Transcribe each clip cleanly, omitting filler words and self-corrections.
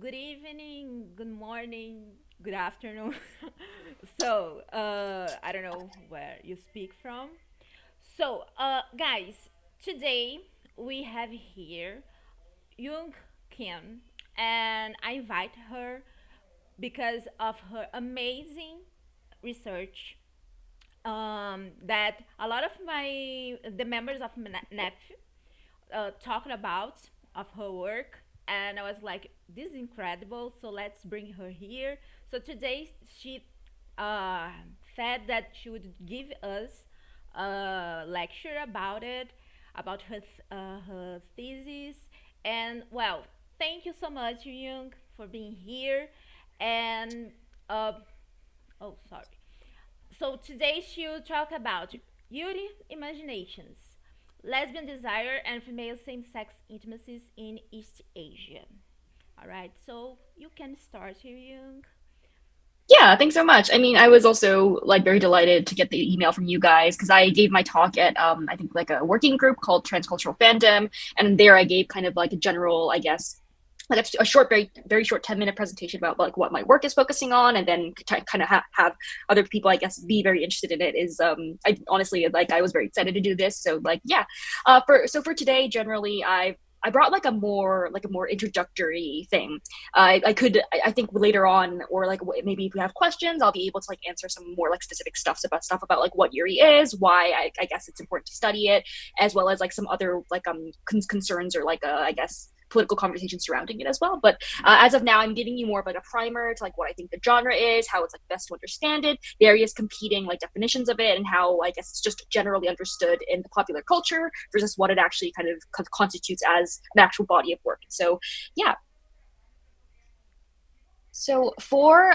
good evening, good morning, good afternoon. I don't know where you speak from. Guys, today we have here Young Kim, and I invite her because of her amazing research that a lot of the members of NEP talking about of her work, and I was like, this is incredible, so let's bring her here. So today she uh, said that she would give us a lecture about it, about her thesis. And well, thank you so much, Young, for being here. And uh, oh, sorry. So today she'll talk about Yuri imaginations, lesbian desire, and female same-sex intimacies in East Asia. All right, so you can start here, Young. Yeah, thanks so much. I mean, I was also like very delighted to get the email from you guys because I gave my talk at I think like a working group called Transcultural Fandom, and there I gave kind of like a general, I guess, like a short, very short 10-minute presentation about like what my work is focusing on, and then kind of have other people, I guess, be very interested in it. Is I honestly like I was very excited to do this, so like yeah, for today, generally I brought like a more introductory thing. I think later on, or like maybe if we have questions, I'll be able to like answer some more like specific stuff about like what Yuri is, why I guess it's important to study it, as well as like some other like concerns or like I guess political conversation surrounding it as well. But as of now, I'm giving you more of like a primer to like what I think the genre is, how it's like best to understand it, various competing like definitions of it, and how I guess it's just generally understood in the popular culture versus what it actually kind of constitutes as an actual body of work. So yeah. So for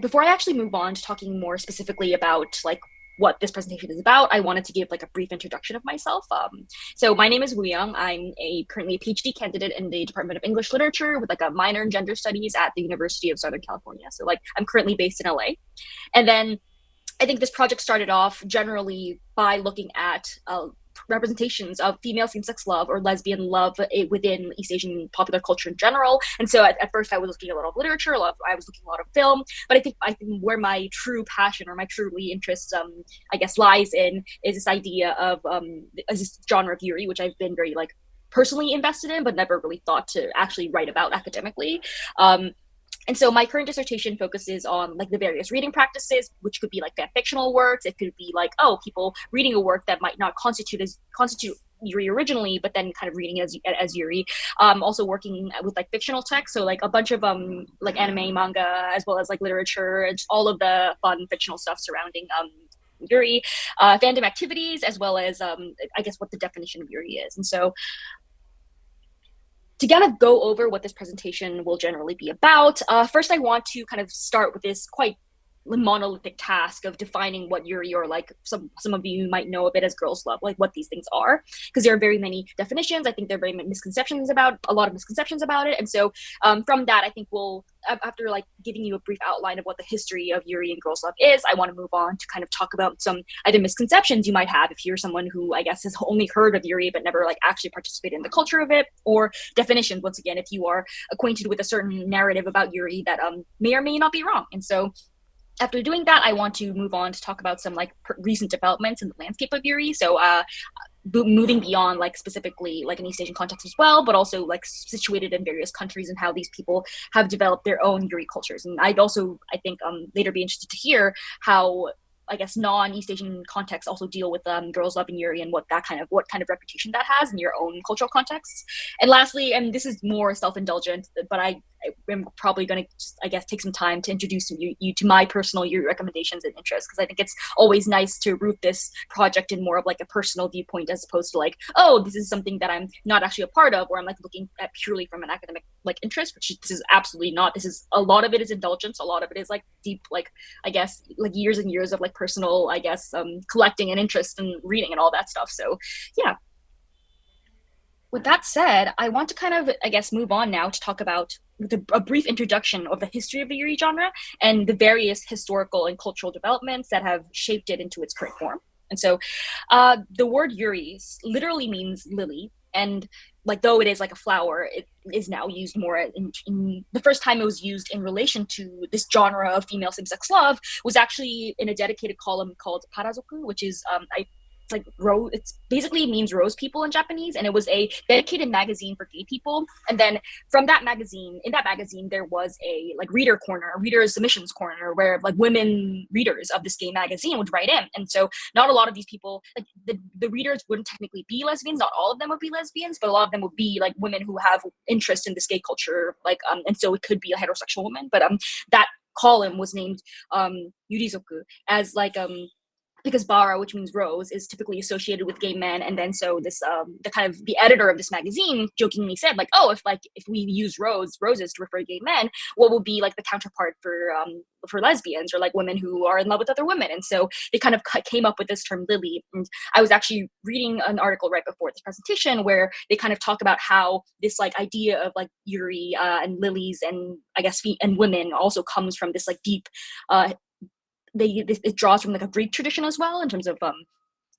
before I actually move on to talking more specifically about like what this presentation is about, I wanted to give like a brief introduction of myself. So my name is Wooyoung. I'm currently a PhD candidate in the Department of English Literature with like a minor in gender studies at the University of Southern California. So like I'm currently based in LA, and then I think this project started off generally by looking at representations of female same-sex love or lesbian love within East Asian popular culture in general. And so at first I was looking at a lot of literature, I was looking at a lot of film, but I think where my true passion or my truly interest, I guess, lies in is this idea of this genre of Yuri, which I've been very like personally invested in, but never really thought to actually write about academically. And so my current dissertation focuses on like the various reading practices, which could be like fan fictional works. It could be like, oh, people reading a work that might not constitute Yuri originally, but then kind of reading as Yuri. Also working with like fictional text, so like a bunch of like anime, manga, as well as like literature, and just all of the fun fictional stuff surrounding Yuri, fandom activities, as well as I guess what the definition of Yuri is. And so to kind of go over what this presentation will generally be about, first I want to kind of start with this quite monolithic task of defining what Yuri, or like some of you might know of it as girls love, like what these things are, because there are very many definitions. I think there are very many misconceptions about a lot of misconceptions about it. And so from that, I think we'll, after like giving you a brief outline of what the history of Yuri and girls love is, I want to move on to kind of talk about some either misconceptions you might have if you're someone who I guess has only heard of Yuri but never like actually participated in the culture of it, or definitions, once again, if you are acquainted with a certain narrative about Yuri that may or may not be wrong. And so after doing that, I want to move on to talk about some like recent developments in the landscape of Yuri. So moving beyond like specifically like an East Asian context as well, but also like situated in various countries and how these people have developed their own Yuri cultures. And I'd also, I think, later be interested to hear how I guess non-East Asian contexts also deal with girls loving Yuri and what kind of reputation that has in your own cultural contexts. And lastly, and this is more self-indulgent, but I'm probably going to I guess take some time to introduce you to my personal Yuri recommendations and interests, because I think it's always nice to root this project in more of like a personal viewpoint as opposed to like, oh, this is something that I'm not actually a part of, or I'm like looking at purely from an academic like interest, which this is absolutely not. This is a lot of it is indulgence, a lot of it is like deep like I guess like years and years of like personal I guess collecting and interest and reading and all that stuff. So yeah, with that said, I want to kind of, I guess, move on now to talk about a brief introduction of the history of the Yuri genre and the various historical and cultural developments that have shaped it into its current form. And so the word Yuri literally means lily. And like though it is like a flower, it is now used more in the first time it was used in relation to this genre of female same-sex love was actually in a dedicated column called Parazoku, which is it's like rose. It's basically means rose people in Japanese, and it was a dedicated magazine for gay people. And then from that magazine, in that magazine, there was a like reader corner, a reader submissions corner, where like women readers of this gay magazine would write in. And so not a lot of these people, like the readers wouldn't technically be lesbians. Not all of them would be lesbians, but a lot of them would be like women who have interest in this gay culture. And so it could be a heterosexual woman, but that column was named Yurizoku as because bara, which means rose, is typically associated with gay men. And then so this the kind of the editor of this magazine jokingly said like, oh, if we use roses to refer to gay men, what will be like the counterpart for lesbians or like women who are in love with other women? And so they kind of came up with this term lily. And I was actually reading an article right before this presentation where they kind of talk about how this like idea of like Yuri and lilies and I guess and women also comes from this like deep it draws from like a Greek tradition as well in terms of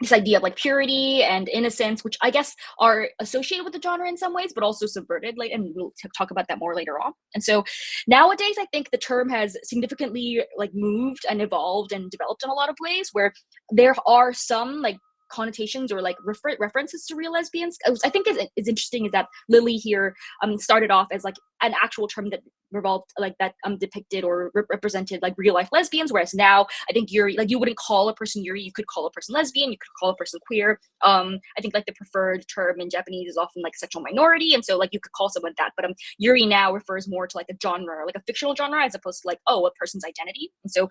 this idea of like purity and innocence, which I guess are associated with the genre in some ways, but also subverted. Like, and we'll talk about that more later on. And so nowadays, I think the term has significantly like moved and evolved and developed in a lot of ways, where there are some like connotations or like references to real lesbians. I think is interesting is that Lily here started off as like an actual term that revolved like that depicted or represented like real life lesbians, whereas now I think Yuri, like you wouldn't call a person Yuri, you could call a person lesbian, you could call a person queer. I think like the preferred term in Japanese is often like sexual minority, and so like you could call someone that, but Yuri now refers more to like a genre, like a fictional genre, as opposed to like, oh, a person's identity. And so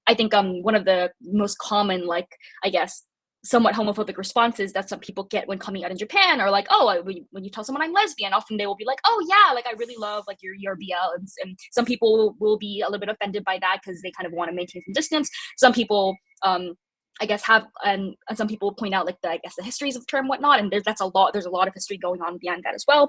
I think one of the most common like I guess somewhat homophobic responses that some people get when coming out in Japan are like, oh, when you tell someone I'm lesbian, often they will be like, oh yeah, like I really love like your BL, and some people will be a little bit offended by that because they kind of want to maintain some distance. Some people I guess have and some people point out like I guess the histories of the term and whatnot, and there's a lot of history going on behind that as well.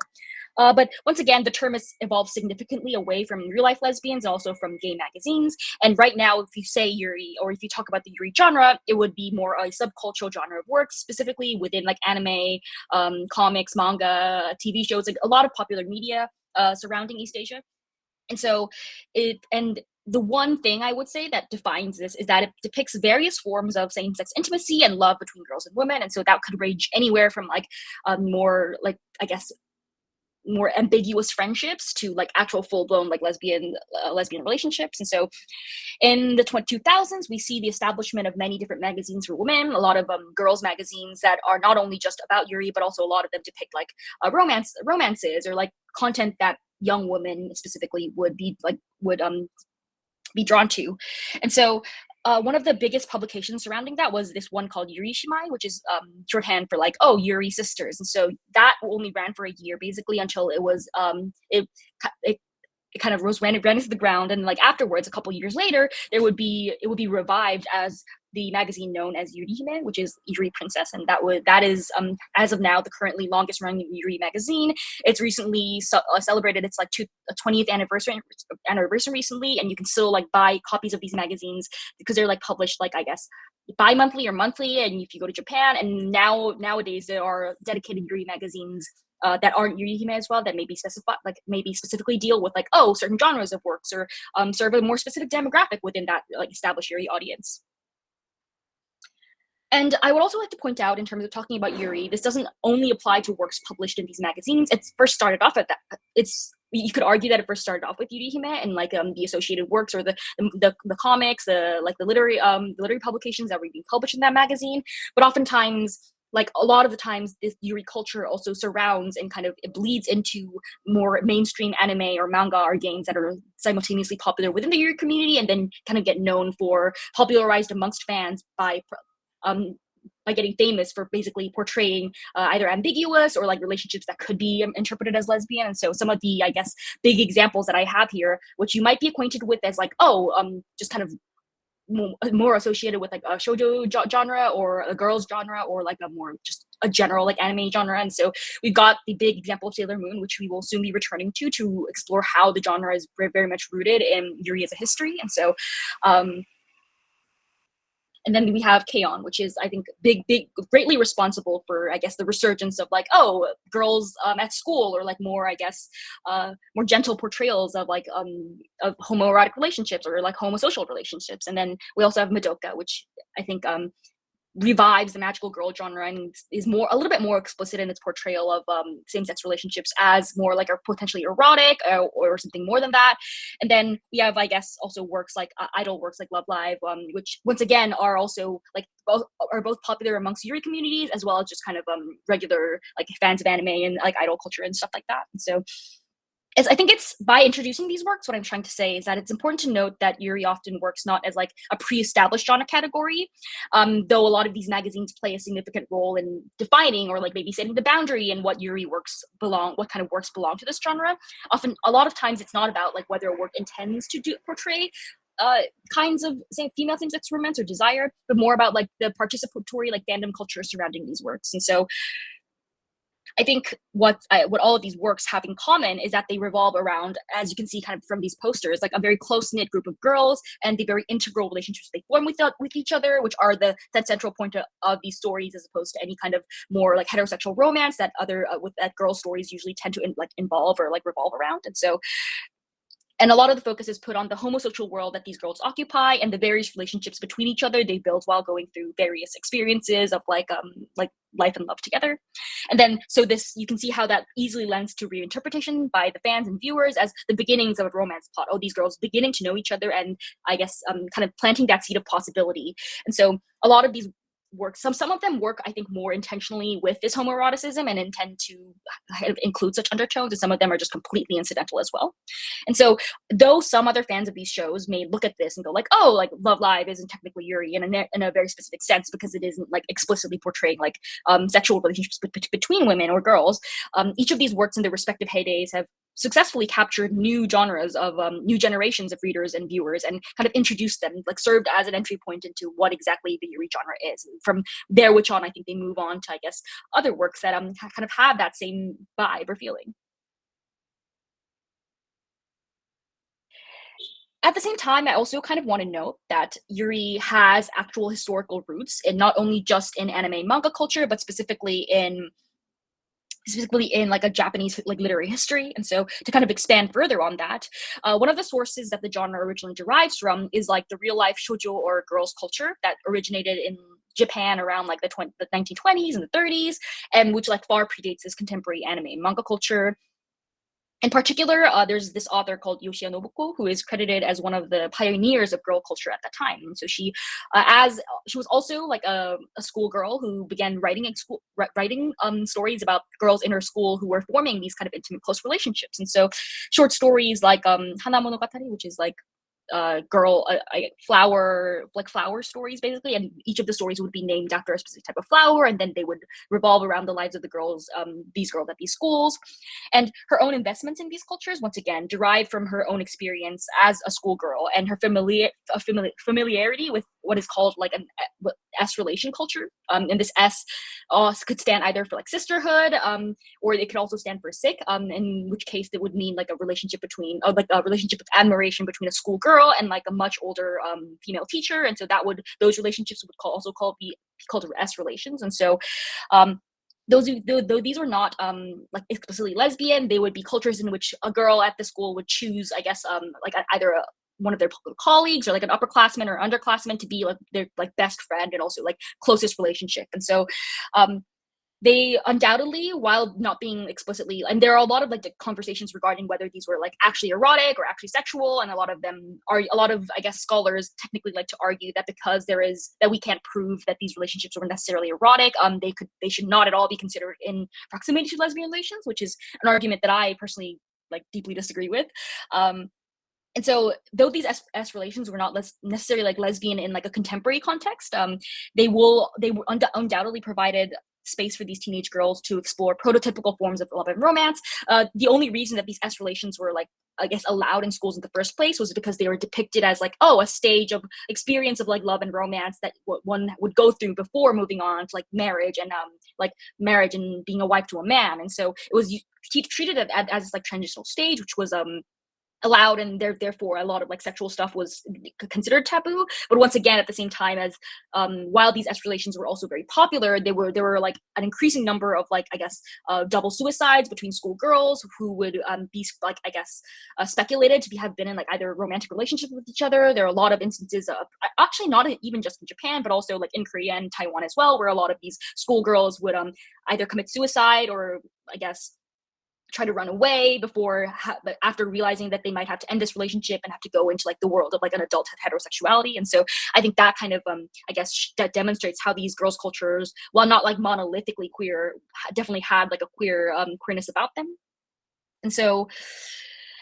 But once again, the term has evolved significantly away from real life lesbians, also from gay magazines. And right now, if you say Yuri or if you talk about the Yuri genre, it would be more a subcultural genre of works, specifically within like anime, comics, manga, TV shows, like a lot of popular media surrounding East Asia. And so the one thing I would say that defines this is that it depicts various forms of same-sex intimacy and love between girls and women. And so that could range anywhere from like more like I guess more ambiguous friendships to like actual full-blown like lesbian relationships. And so in the 2000s we see the establishment of many different magazines for women, a lot of girls magazines that are not only just about Yuri, but also a lot of them depict like romances or like content that young women specifically would be drawn to. And so one of the biggest publications surrounding that was this one called Yuri Shimai, which is shorthand for like, oh, Yuri sisters. And so that only ran for a year, basically, until it was it kind of ran into the ground, and like afterwards, a couple years later, it would be revived as the magazine known as Yuri Hime, which is Yuri Princess, and that is as of now the currently longest running Yuri magazine. It's recently celebrated its like 20th anniversary recently, and you can still like buy copies of these magazines because they're like published like I guess bi-monthly or monthly. And if you go to Japan, and nowadays there are dedicated Yuri magazines that aren't Yuri Hime as well, that maybe specifically deal with like, oh, certain genres of works, or serve a more specific demographic within that like established Yuri audience. And I would also like to point out, in terms of talking about Yuri, this doesn't only apply to works published in these magazines. It's first started off at that. You could argue that it first started off with Yuri Hime and like the associated works or the comics, the literary publications that were being published in that magazine. But oftentimes, like a lot of the times, this Yuri culture also surrounds and kind of it bleeds into more mainstream anime or manga or games that are simultaneously popular within the Yuri community, and then kind of get known for popularized amongst fans by getting famous for basically portraying either ambiguous or like relationships that could be interpreted as lesbian. And so some of the I guess big examples that I have here, which you might be acquainted with as like just kind of more associated with like a shoujo genre or a girls genre, or like a more just a general like anime genre. And so we've got the big example of Sailor Moon, which we will soon be returning to explore how the genre is very, very much rooted in Yuri as a history. And then we have K-On, which is I think greatly responsible for I guess the resurgence of like girls at school, or like more I guess more gentle portrayals of like of homoerotic relationships or like homosocial relationships. And then we also have Madoka, which I think revives the magical girl genre and is more a little bit more explicit in its portrayal of same-sex relationships as more like are potentially erotic, or something more than that. And then we have I guess also works like idol works like Love Live, which once again are also like both popular amongst Yuri communities as well as just kind of regular like fans of anime and like idol culture and stuff like that. And so I think it's by introducing these works, what I'm trying to say is that it's important to note that Yuri often works not as like a pre-established genre category, though a lot of these magazines play a significant role in defining or like maybe setting the boundary in what Yuri works belong, what kind of works belong to this genre. Often, a lot of times, it's not about like whether a work intends to portray kinds of female same-sex romance or desire, but more about like the participatory like fandom culture surrounding these works. And so I think what all of these works have in common is that they revolve around, as you can see kind of from these posters, like a very close-knit group of girls and the very integral relationships they form with each other, which are that central point of these stories, as opposed to any kind of more like heterosexual romance that other that girl stories usually tend to involve or like revolve around. And a lot of the focus is put on the homosocial world that these girls occupy and the various relationships between each other they build while going through various experiences of like life and love together. And then so this you can see how that easily lends to reinterpretation by the fans and viewers as the beginnings of a romance plot. Oh, these girls beginning to know each other and I guess kind of planting that seed of possibility. And so a lot of these work some of them work I think more intentionally with this homoeroticism and intend to kind of include such undertones, and some of them are just completely incidental as well. And so though some other fans of these shows may look at this and go like, oh, like Love Live isn't technically Yuri in a very specific sense because it isn't like explicitly portraying like sexual relationships between women or girls, each of these works in their respective heydays have successfully captured new genres of new generations of readers and viewers and kind of introduced them, like served as an entry point into what exactly the Yuri genre is. And from there, which on, I think they move on to, I guess, other works that kind of have that same vibe or feeling. At the same time, I also kind of want to note that Yuri has actual historical roots, and not only just in anime manga culture, but specifically in like a Japanese like literary history. And so to kind of expand further on that, one of the sources that the genre originally derives from is like the real life shoujo or girls culture that originated in Japan around like the 1920s and the 30s, and which like far predates this contemporary anime and manga culture. In particular, there's this author called Yoshia Nobuko, who is credited as one of the pioneers of girl culture at that time. And so as she was also like a schoolgirl who began writing stories about girls in her school who were forming these kind of intimate, close relationships. And so, short stories like Hana Monogatari, which is like flower stories basically, and each of the stories would be named after a specific type of flower, and then they would revolve around the lives of the girls, these girls at these schools. And her own investments in these cultures once again derived from her own experience as a schoolgirl and her familiarity with what is called like an S relation culture. And this S could stand either for like sisterhood, or it could also stand for sick, in which case it would mean like a relationship between, like a relationship of admiration between a schoolgirl and like a much older female teacher. And so those relationships would also be called S relations. And so though these were not like explicitly lesbian, they would be cultures in which a girl at the school would choose, I guess, like either one of their colleagues or like an upperclassman or underclassman to be like their like best friend and also like closest relationship. And so they undoubtedly, while not being explicitly, and there are a lot of like the conversations regarding whether these were like actually erotic or actually sexual, and a lot of I guess scholars technically like to argue that because we can't prove that these relationships were necessarily erotic, they should not at all be considered in proximity to lesbian relations, which is an argument that I personally like deeply disagree with. And so, though these S relations were not necessarily like lesbian in like a contemporary context, undoubtedly provided space for these teenage girls to explore prototypical forms of love and romance. The only reason that these S relations were like, I guess, allowed in schools in the first place was because they were depicted as like, a stage of experience of like love and romance that one would go through before moving on to like marriage and being a wife to a man. And so it was treated as this like transitional stage, which was allowed, and therefore a lot of like sexual stuff was considered taboo. But once again, at the same time, as while these escalations were also very popular, there were like an increasing number of like, I guess, double suicides between schoolgirls who would be like, I guess, speculated to have been in like either romantic relationships with each other. There are a lot of instances of, actually not even just in Japan, but also like in Korea and Taiwan as well, where a lot of these schoolgirls would either commit suicide or, I guess, try to run away after realizing that they might have to end this relationship and have to go into like the world of like an adult heterosexuality. And so I think that kind of I guess that demonstrates how these girls cultures, while not like monolithically queer, definitely had like a queerness about them. And so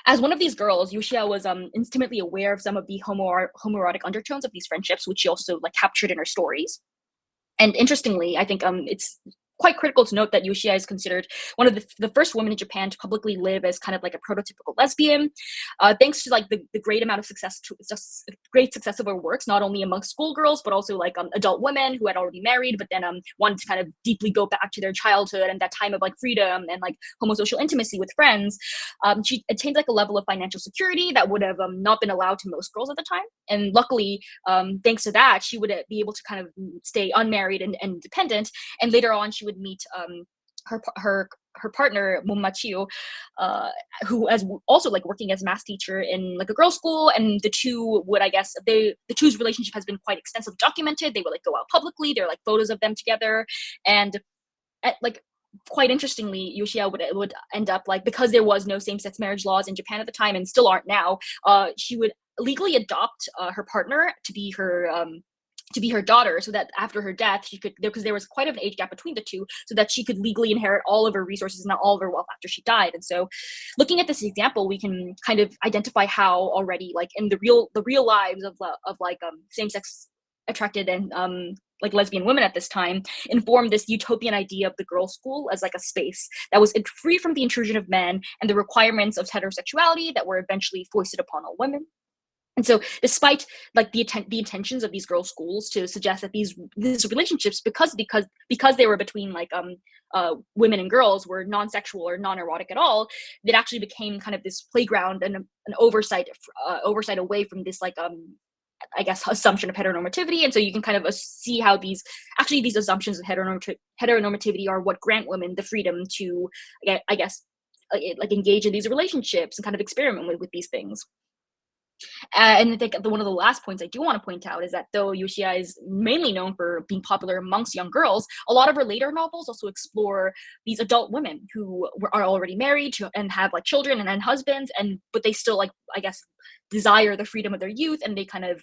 as one of these girls, Yoshia was intimately aware of some of the homoerotic undertones of these friendships, which she also like captured in her stories. And interestingly, I think it's quite critical to note that Yoshia is considered one of the first women in Japan to publicly live as kind of like a prototypical lesbian, thanks to like the great amount of success, to just great success of her works, not only amongst schoolgirls but also like adult women who had already married but then wanted to kind of deeply go back to their childhood and that time of like freedom and like homosocial intimacy with friends. She attained like a level of financial security that would have not been allowed to most girls at the time, and luckily, thanks to that, she would be able to kind of stay unmarried and independent. And later on, she would meet her partner Momachio, who was also like working as a math teacher in like a girls' school, and the two would, I guess, the two's relationship has been quite extensively documented. They would like go out publicly. There are like photos of them together, and like quite interestingly, Yoshia would end up like, because there was no same-sex marriage laws in Japan at the time and still aren't now, she would legally adopt her partner to be her daughter, so that after her death she could, because there was quite an age gap between the two, so that she could legally inherit all of her resources and all of her wealth after she died. And so looking at this example, we can kind of identify how already like in the real lives of like same-sex attracted and like lesbian women at this time informed this utopian idea of the girls' school as like a space that was free from the intrusion of men and the requirements of heterosexuality that were eventually foisted upon all women. And so, despite like the intentions of these girls' schools to suggest that these relationships, because they were between like women and girls, were non-sexual or non-erotic at all, it actually became kind of this playground and an oversight away from this like I guess assumption of heteronormativity. And so you can kind of see how these assumptions of heteronormativity are what grant women the freedom to, I guess, like engage in these relationships and kind of experiment with these things. And I think one of the last points I do want to point out is that though Yoshia is mainly known for being popular amongst young girls, a lot of her later novels also explore these adult women who are already married and have like children and husbands, but they still like, I guess, desire the freedom of their youth, and they kind of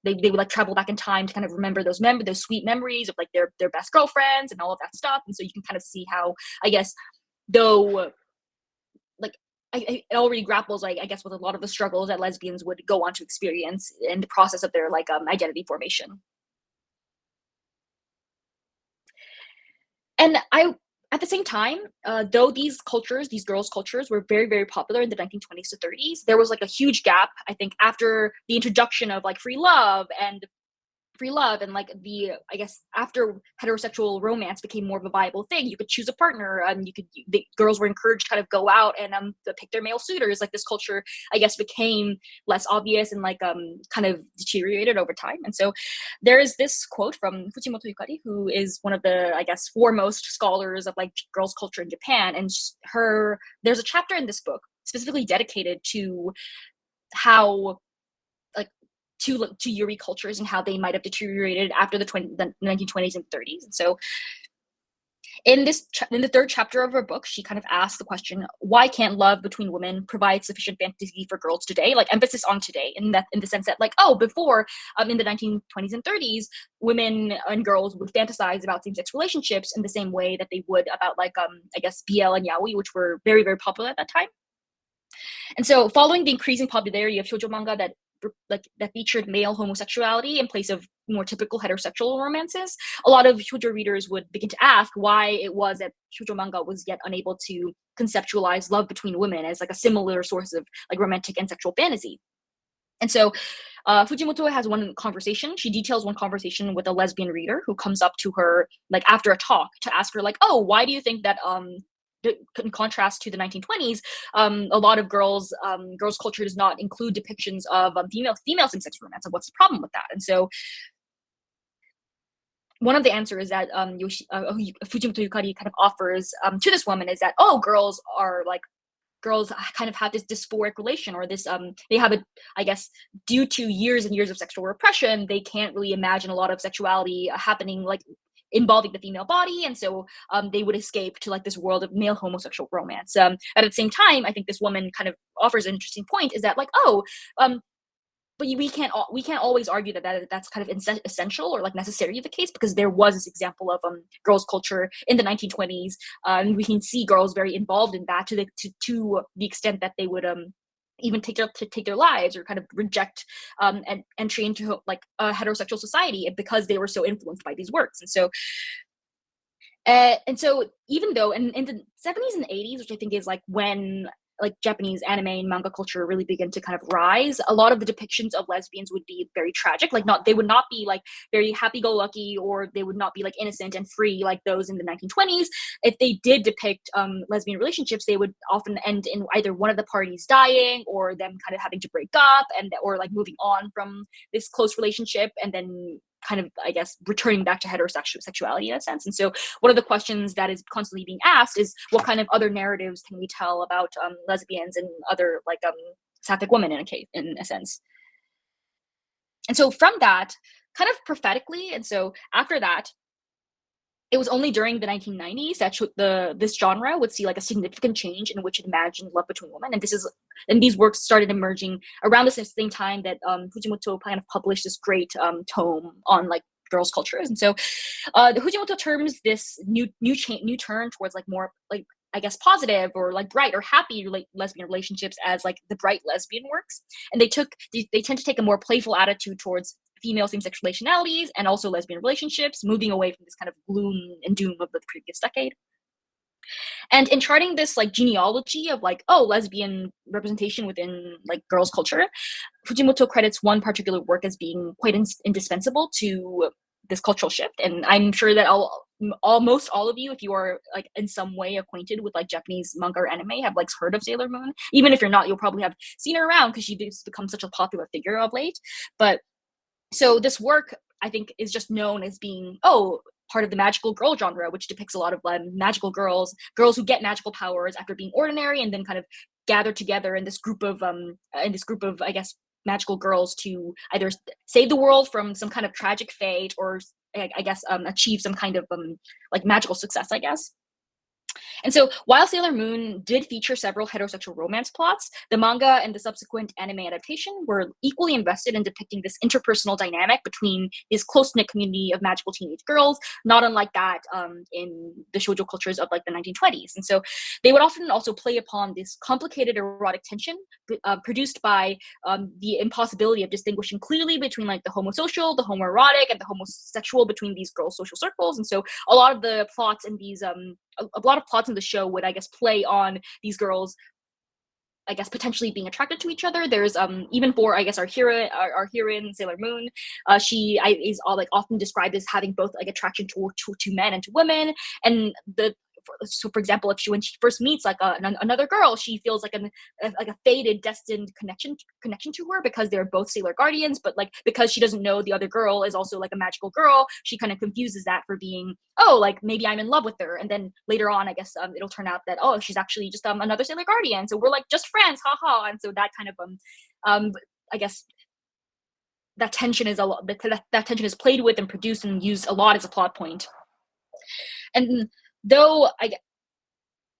they would like travel back in time to kind of remember those sweet memories of like their best girlfriends and all of that stuff. And so you can kind of see how, I guess, though like it already grapples, like, I guess, with a lot of the struggles that lesbians would go on to experience in the process of their like identity formation. And at the same time, though these girls' cultures, were very, very popular in the 1920s to 30s, there was like a huge gap, I think, after the introduction of like free love and like I guess after heterosexual romance became more of a viable thing. You could choose a partner, and the girls were encouraged to kind of go out and to pick their male suitors. Like this culture, I guess, became less obvious and like kind of deteriorated over time. And so there is this quote from Fujimoto Yukari, who is one of the, I guess, foremost scholars of like girls' culture in Japan, and there's a chapter in this book specifically dedicated to how to Yuri cultures and how they might have deteriorated after the 1920s and 30s. And so in the third chapter of her book, she kind of asks the question, why can't love between women provide sufficient fantasy for girls today? Like emphasis on today, in the sense that like, oh, before in the 1920s and 30s, women and girls would fantasize about same-sex relationships in the same way that they would about like I guess BL and yaoi, which were very, very popular at that time. And so following the increasing popularity of shoujo manga that featured male homosexuality in place of more typical heterosexual romances, a lot of shoujo readers would begin to ask why it was that shoujo manga was yet unable to conceptualize love between women as like a similar source of like romantic and sexual fantasy. And so Fujimoto has one conversation. She details one conversation with a lesbian reader who comes up to her like after a talk to ask her like, oh, why do you think that in contrast to the 1920s, a lot of girls culture does not include depictions of female same-sex romance. And what's the problem with that? And so one of the answers that Fujimoto Yukari kind of offers to this woman is that, oh, girls kind of have this dysphoric relation, or this they have a, I guess, due to years and years of sexual repression, they can't really imagine a lot of sexuality happening like involving the female body, and so they would escape to like this world of male homosexual romance. At the same time, I think this woman kind of offers an interesting point, is that like, oh, but we can't always argue that's kind of essential or like necessarily the case, because there was this example of girls culture in the 1920s, and we can see girls very involved in that to the extent that they would even take their lives, or kind of reject an entry into like a heterosexual society because they were so influenced by these works. And so even though in the 70s and 80s, which I think is like when like Japanese anime and manga culture really begin to kind of rise, a lot of the depictions of lesbians would be very tragic. Like, not, they would not be like very happy-go-lucky, or they would not be like innocent and free like those in the 1920s. If they did depict lesbian relationships, they would often end in either one of the parties dying, or them kind of having to break up, or like moving on from this close relationship, and then kind of, I guess, returning back to heterosexuality in a sense. And so one of the questions that is constantly being asked is, what kind of other narratives can we tell about lesbians and other like sapphic women in a sense. And so from that, kind of prophetically, and so after that, it was only during the 1990s that this genre would see like a significant change in which it imagined love between women. And these works started emerging around the same time that Fujimoto kind of published this great tome on like girls' cultures. And so the Fujimoto terms this new turn towards like more like, I guess, positive or like bright or happy lesbian relationships as like the bright lesbian works. And they tend to take a more playful attitude towards female same-sex relationalities and also lesbian relationships, moving away from this kind of gloom and doom of the previous decade. And in charting this like genealogy of like, oh, lesbian representation within like girls' culture, Fujimoto credits one particular work as being quite indispensable to this cultural shift. And I'm sure that almost all of you, if you are like in some way acquainted with like Japanese manga or anime, have like heard of Sailor Moon. Even if you're not, you'll probably have seen her around because she's become such a popular figure of late. But so this work, I think, is just known as being, oh, part of the magical girl genre, which depicts a lot of magical girls who get magical powers after being ordinary, and then kind of gather together in this group of I guess magical girls to either save the world from some kind of tragic fate, or I guess achieve some kind of like magical success, I guess. And so while Sailor Moon did feature several heterosexual romance plots, the manga and the subsequent anime adaptation were equally invested in depicting this interpersonal dynamic between this close-knit community of magical teenage girls, not unlike that in the shoujo cultures of like the 1920s. And so they would often also play upon this complicated erotic tension produced by the impossibility of distinguishing clearly between like the homosocial, the homoerotic, and the homosexual between these girls' social circles. And so a lot of the plots in these a lot of plots in the show would, I guess, play on these girls, I guess, potentially being attracted to each other. There's even for, I guess, our heroine Sailor Moon, she is all like often described as having both like attraction to men and to women. And for example, when she first meets like another girl, she feels like a fated, destined connection to her, because they're both Sailor Guardians. But like, because she doesn't know the other girl is also like a magical girl, she kind of confuses that for being, oh, like maybe I'm in love with her. And then later on, I guess it'll turn out that, oh, she's actually just another Sailor Guardian, so we're like just friends, haha. And so that kind of I guess that tension is a lot. That tension is played with and produced and used a lot as a plot point. And though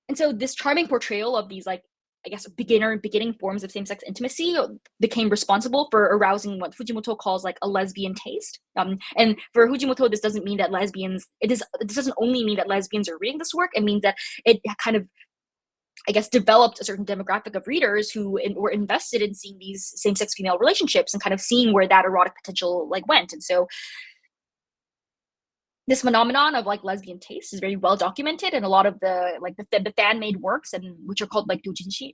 and so this charming portrayal of these like, I guess, beginning forms of same-sex intimacy became responsible for arousing what Fujimoto calls like a lesbian taste. And for Fujimoto, this doesn't mean that this doesn't only mean that lesbians are reading this work. It means that it kind of, I guess, developed a certain demographic of readers who were invested in seeing these same-sex female relationships and kind of seeing where that erotic potential like went. And so this phenomenon of like lesbian taste is very well documented in a lot of the fan made works, and which are called like doujinshi,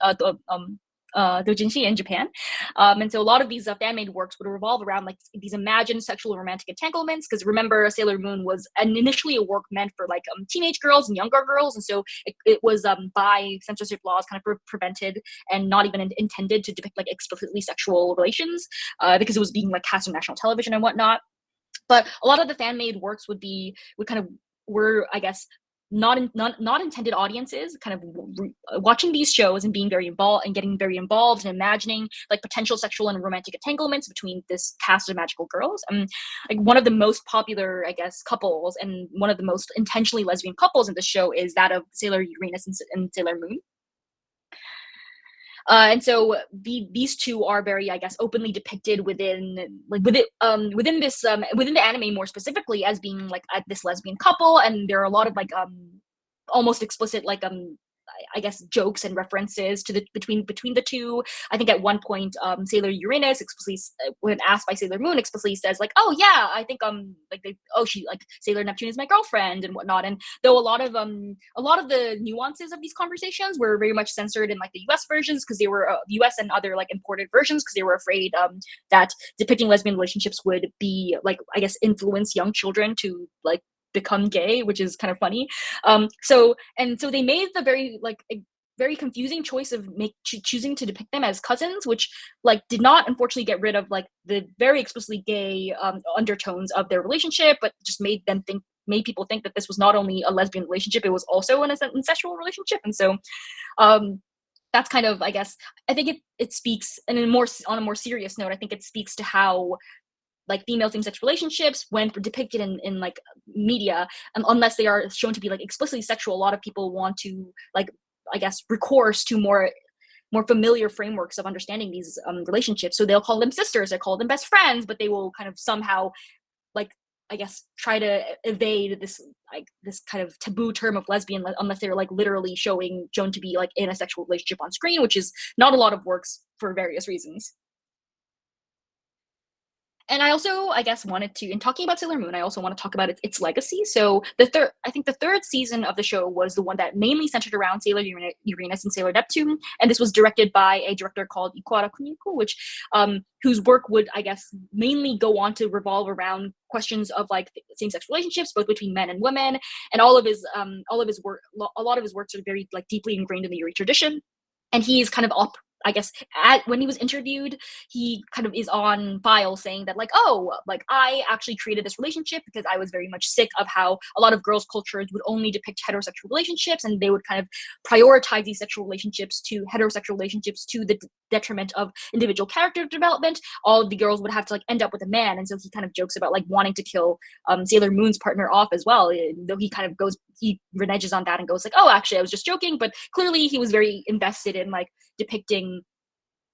doujinshi in Japan. And so a lot of these fan-made works would revolve around like these imagined sexual romantic entanglements. Because remember, Sailor Moon was initially a work meant for like teenage girls and younger girls, and so it was by censorship laws kind of prevented and not even intended to depict like explicitly sexual relations, because it was being like cast on national television and whatnot. But a lot of the fan made works would kind of were, I guess, not intended audiences kind of watching these shows and being very involved and getting very involved and imagining like potential sexual and romantic entanglements between this cast of magical girls. Like one of the most popular, I guess, couples and one of the most intentionally lesbian couples in the show is that of Sailor Uranus and Sailor Moon. And so these two are very, I guess, openly depicted within this within the anime more specifically as being like this lesbian couple, and there are a lot of like almost explicit like I guess jokes and references to the between the two. I think at one point, Sailor Uranus explicitly, when asked by Sailor Moon, explicitly says like, "Oh yeah, I think like she like Sailor Neptune is my girlfriend and whatnot." And though a lot of the nuances of these conversations were very much censored in like the U.S. versions because they were U.S. and other like imported versions because they were afraid that depicting lesbian relationships would be like I guess influence young children to like become gay, which is kind of funny. So they made the very like a very confusing choice of choosing to depict them as cousins, which like did not unfortunately get rid of like the very explicitly gay undertones of their relationship, but just made people think that this was not only a lesbian relationship, it was also an incestual relationship. And so that's kind of, I guess, I think it speaks, and on a more serious note, I think it speaks to how like female same-sex relationships when depicted in like media, unless they are shown to be like explicitly sexual, a lot of people want to like I guess recourse to more familiar frameworks of understanding these relationships. So they'll call them sisters, they call them best friends, but they will kind of somehow like I guess try to evade this like this kind of taboo term of lesbian unless they're like literally shown to be like in a sexual relationship on screen, which is not a lot of works for various reasons. And I also, I guess, wanted to, in talking about Sailor Moon, I also want to talk about its legacy. So I think the third season of the show was the one that mainly centered around Sailor Uranus and Sailor Neptune, and this was directed by a director called Ikuara Kuniko, which, whose work would, I guess, mainly go on to revolve around questions of like same-sex relationships, both between men and women, and all of his work, a lot of his works are very like deeply ingrained in the Yuri tradition, and he's kind of I guess when he was interviewed, he kind of is on file saying that like, oh, like I actually created this relationship because I was very much sick of how a lot of girls' cultures would only depict heterosexual relationships, and they would kind of prioritize these sexual relationships to heterosexual relationships to the detriment of individual character development. All of the girls would have to like end up with a man, and so he kind of jokes about like wanting to kill Sailor Moon's partner off as well. Though he reneges on that and goes like, oh, actually, I was just joking, but clearly he was very invested in like depicting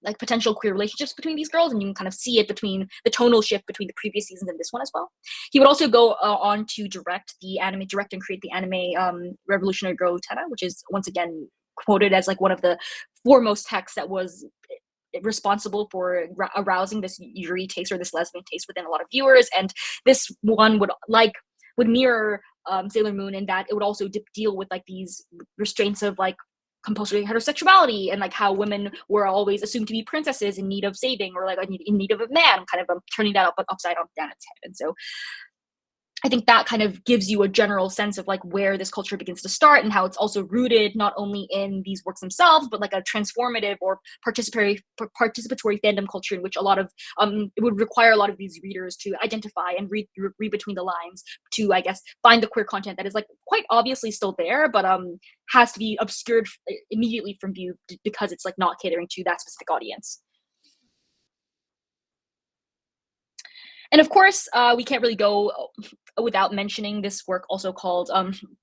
like potential queer relationships between these girls, and you can kind of see it between the tonal shift between the previous seasons and this one as well. He would also go on to direct and create the anime Revolutionary Girl Utena, which is once again quoted as like one of the foremost texts that was responsible for arousing this Yuri taste or this lesbian taste within a lot of viewers. And this one would mirror Sailor Moon in that it would also deal with like these restraints of like compulsory heterosexuality and like how women were always assumed to be princesses in need of saving or like in need of a man, kind of turning that upside down its head. And so I think that kind of gives you a general sense of like where this culture begins to start and how it's also rooted not only in these works themselves, but like a transformative or participatory fandom culture in which a lot of it would require a lot of these readers to identify and read between the lines to, I guess, find the queer content that is like quite obviously still there, but has to be obscured immediately from view because it's like not catering to that specific audience. And of course, we can't really go without mentioning this work also called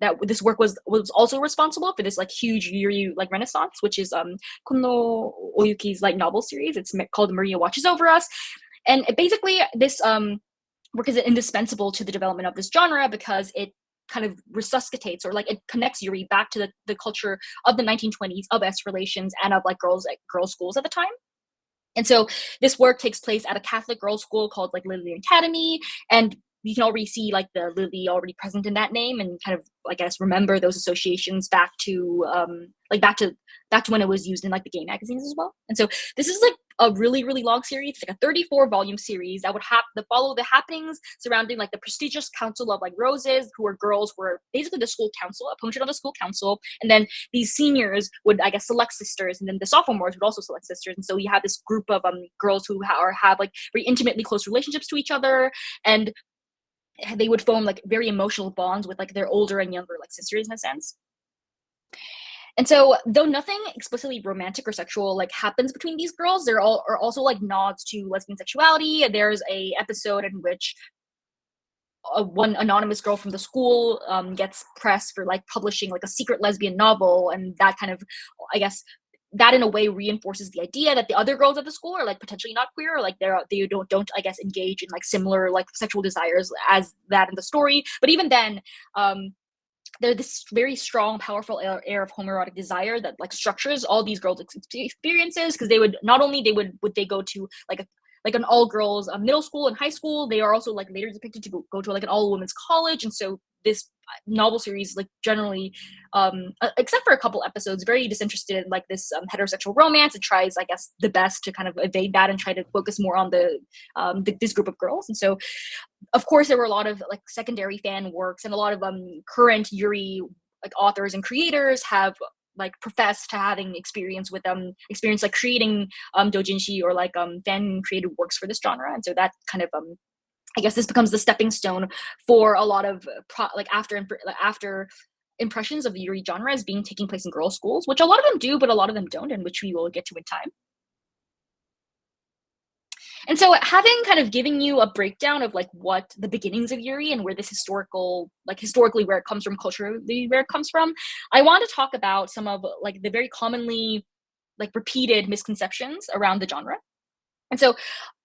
that this work was also responsible for this like huge Yuri like renaissance, which is Kono Oyuki's like novel series. It's called Maria Watches Over Us, and basically this work is indispensable to the development of this genre because it kind of resuscitates or like it connects Yuri back to the culture of the 1920s of S relations and of like girls schools at the time. And so this work takes place at a Catholic girls' school called like Lesbian Academy, and we can already see like the Lily already present in that name, and kind of, I guess, remember those associations back to back to when it was used in like the gay magazines as well. And so this is like a really really long series. It's like a 34 volume series that would have to follow the happenings surrounding like the prestigious Council of like Roses, who were girls, who were basically the school council, a function of the school council, and then these seniors would, I guess, select sisters, and then the sophomores would also select sisters. And so you have this group of girls who have like very intimately close relationships to each other, and they would form like very emotional bonds with like their older and younger like sisters in a sense. And so, though nothing explicitly romantic or sexual like happens between these girls, there are also like nods to lesbian sexuality. There's a episode in which one anonymous girl from the school gets pressed for like publishing like a secret lesbian novel, and that kind of, I guess, that in a way reinforces the idea that the other girls at the school are like potentially not queer, or like they don't I guess engage in like similar like sexual desires as that in the story. But even then, there's this very strong, powerful air of homoerotic desire that like structures all these girls' experiences, because they would not only would they go to like an all girls middle school and high school, they are also like later depicted to go to like an all women's college. And so this novel series like generally, except for a couple episodes, very disinterested in like this heterosexual romance. It tries, I guess, the best to kind of evade that and try to focus more on this group of girls. And so of course there were a lot of like secondary fan works, and a lot of current Yuri like authors and creators have like professed to having experience like creating doujinshi, or like fan created works for this genre. And so that kind of I guess this becomes the stepping stone for a lot of after impressions of the Yuri genre as being taking place in girls' schools, which a lot of them do, but a lot of them don't, and which we will get to in time. And so, having kind of given you a breakdown of like what the beginnings of Yuri and where this historically where it comes from, culturally where it comes from, I want to talk about some of like the very commonly like repeated misconceptions around the genre. And so,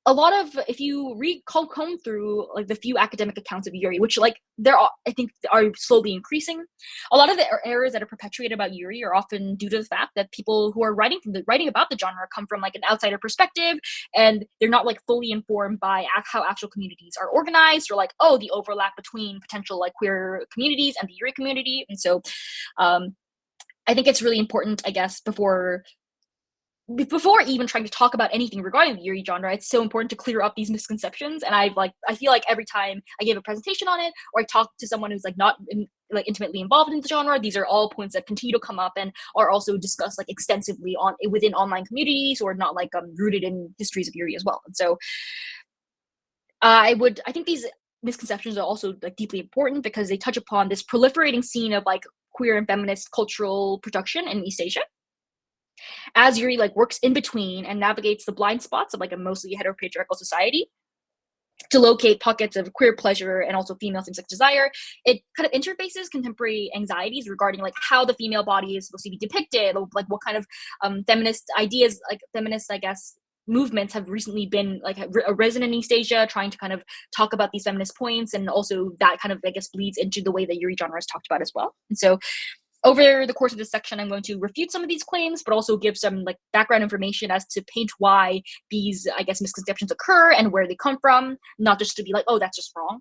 a lot of, if you comb through like the few academic accounts of Yuri, which like there are, I think, are slowly increasing, a lot of the errors that are perpetuated about Yuri are often due to the fact that people who are writing about the genre come from like an outsider perspective, and they're not like fully informed by how actual communities are organized, or like, oh, the overlap between potential like queer communities and the Yuri community. And so I think it's really important, I guess, before even trying to talk about anything regarding the Yuri genre, it's so important to clear up these misconceptions. And I feel like every time I give a presentation on it, or I talk to someone who's like not intimately involved in the genre, these are all points that continue to come up and are also discussed like extensively within online communities, or not like rooted in histories of Yuri as well. And so I think these misconceptions are also like deeply important because they touch upon this proliferating scene of like queer and feminist cultural production in East Asia, as Yuri like works in between and navigates the blind spots of like a mostly heteropatriarchal society to locate pockets of queer pleasure and also female same-sex desire. It kind of interfaces contemporary anxieties regarding like how the female body is supposed to be depicted, or like what kind of feminist ideas, like feminist, I guess, movements have recently been like arisen in East Asia, trying to kind of talk about these feminist points. And also that kind of, I guess, bleeds into the way that Yuri genre is talked about as well. And so over the course of this section, I'm going to refute some of these claims, but also give some like background information as to paint why these, I guess, misconceptions occur and where they come from, not just to be like, oh, that's just wrong.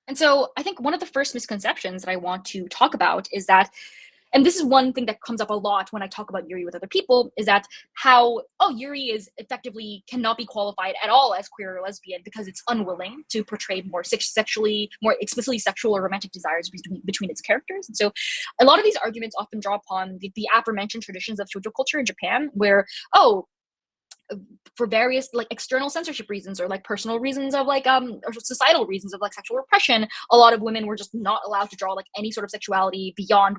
And so I think one of the first misconceptions that I want to talk about is that, and this is one thing that comes up a lot when I talk about Yuri with other people, is that how, oh, Yuri is effectively cannot be qualified at all as queer or lesbian because it's unwilling to portray more explicitly sexual or romantic desires between its characters. And so a lot of these arguments often draw upon the aforementioned traditions of shoujo culture in Japan, where, oh, for various like external censorship reasons, or like personal reasons of like or societal reasons of like sexual repression, a lot of women were just not allowed to draw like any sort of sexuality beyond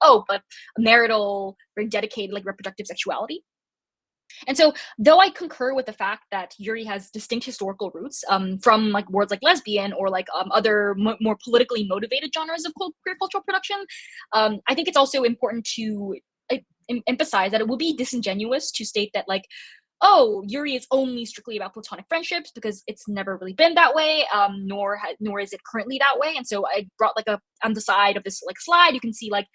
oh, but marital, very dedicated like reproductive sexuality. And so, though I concur with the fact that Yuri has distinct historical roots from like words like lesbian, or like other more politically motivated genres of queer cultural production, I think it's also important to emphasize that it would be disingenuous to state that like, oh, Yuri is only strictly about platonic friendships, because it's never really been that way, nor is it currently that way. And so I brought like on the side of this like slide, you can see like,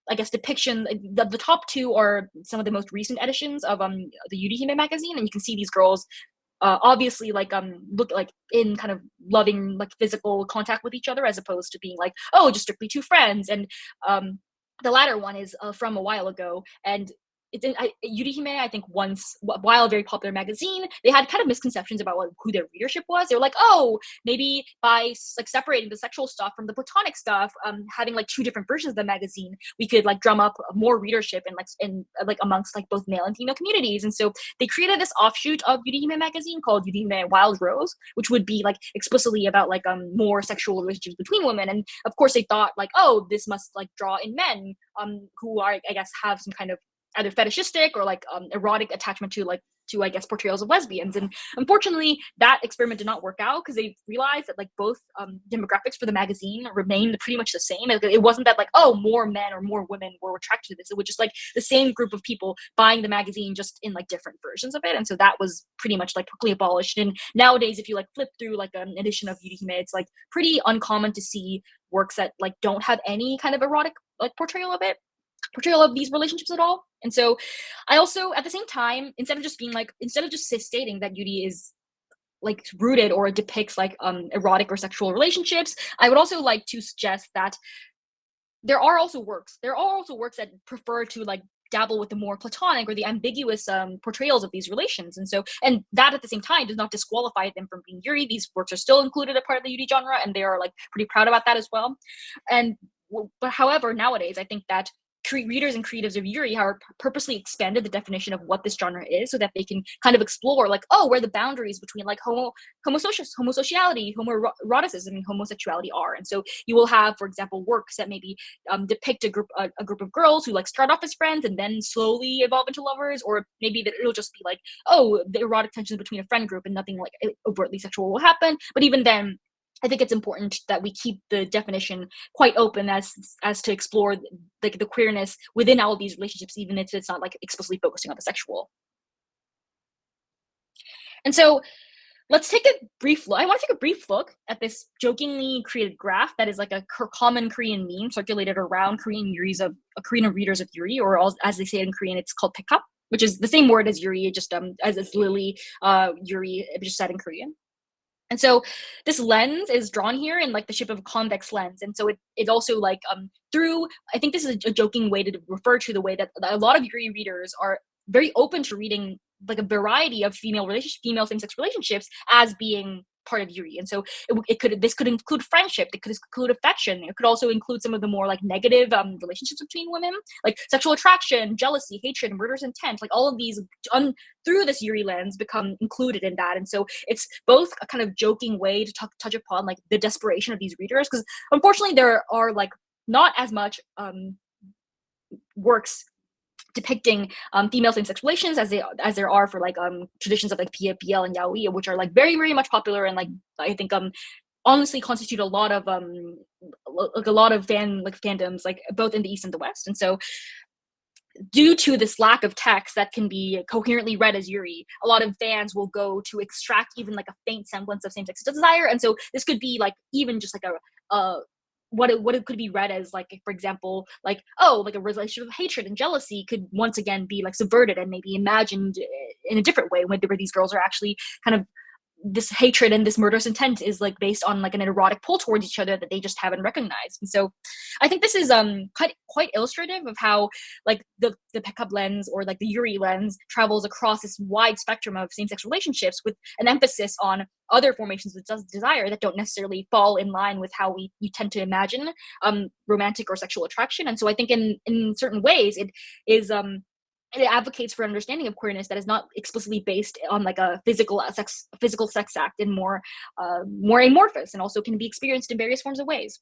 I guess, depiction. The top two are some of the most recent editions of the Yuri Hime magazine, and you can see these girls obviously like look like in kind of loving like physical contact with each other, as opposed to being like, oh, just strictly two friends. And um the latter one is from a while ago, and it's in Yuri Hime. I think once, while a very popular magazine, they had kind of misconceptions about who their readership was. They were like, oh, maybe by like separating the sexual stuff from the platonic stuff, having like two different versions of the magazine, we could like drum up more readership in like amongst like both male and female communities. And so they created this offshoot of Yuri Hime magazine called Yuri Hime Wild Rose, which would be like explicitly about like more sexual relationships between women. And of course, they thought like, oh, this must like draw in men who are, I guess, have some kind of either fetishistic or like erotic attachment to like to, I guess, portrayals of lesbians. And unfortunately, that experiment did not work out because they realized that like both demographics for the magazine remained pretty much the same. It wasn't that like, oh, more men or more women were attracted to this. It was just like the same group of people buying the magazine, just in like different versions of it. And so that was pretty much like quickly abolished. And nowadays, if you like flip through like an edition of Yuri Hime, it's like pretty uncommon to see works that like don't have any kind of erotic like portrayal of these relationships at all. And so I also, at the same time, instead of just stating that Yuri is like rooted or depicts like erotic or sexual relationships, I would also like to suggest that there are also works that prefer to like dabble with the more platonic or the ambiguous portrayals of these relations. And so, and that at the same time does not disqualify them from being Yuri. These works are still included a part of the Yuri genre, and they are like pretty proud about that as well. And but however, nowadays I think that readers and creatives of Yuri have purposely expanded the definition of what this genre is, so that they can kind of explore like, oh, where the boundaries between like homosociality, homoeroticism, and homosexuality are. And so you will have, for example, works that maybe depict a group of girls who like start off as friends and then slowly evolve into lovers, or maybe that it'll just be like, oh, the erotic tensions between a friend group and nothing like overtly sexual will happen. But even then, I think it's important that we keep the definition quite open as to explore like the queerness within all of these relationships, even if it's not like explicitly focusing on the sexual. And so let's take a brief look. I want to take a brief look at this jokingly created graph that is like a common Korean meme circulated around Korean readers of Yuri, or as they say it in Korean, it's called pickup, which is the same word as Yuri, just as it's Lily, Yuri, just said in Korean. And so this lens is drawn here in like the shape of a convex lens. And so it also like through, I think this is a joking way to refer to the way that a lot of Yuri readers are very open to reading like a variety of female same-sex relationships as being part of Yuri. And so this could include friendship, it could include affection, it could also include some of the more like negative relationships between women, like sexual attraction, jealousy, hatred, murderous intent. Like all of these through this Yuri lens become included in that. And so it's both a kind of joking way to touch upon like the desperation of these readers, because unfortunately there are like not as much works depicting female same-sex relations as there are for like traditions of like BL and yaoi, which are like very very much popular, and like I think honestly constitute a lot of fandoms like both in the East and the West. And so due to this lack of text that can be coherently read as Yuri, a lot of fans will go to extract even like a faint semblance of same-sex desire. And so this could be like even just like a what it could be read as, like, for example, like, oh, like a relationship of hatred and jealousy could once again be like subverted and maybe imagined in a different way, where these girls are actually kind of, this hatred and this murderous intent is like based on like an erotic pull towards each other that they just haven't recognized. And so I think this is quite illustrative of how like the pickup lens, or like the Yuri lens, travels across this wide spectrum of same-sex relationships, with an emphasis on other formations of desire that don't necessarily fall in line with how we tend to imagine romantic or sexual attraction. And so I think in certain ways it is it advocates for understanding of queerness that is not explicitly based on like a physical sex act, and more amorphous, and also can be experienced in various forms of ways.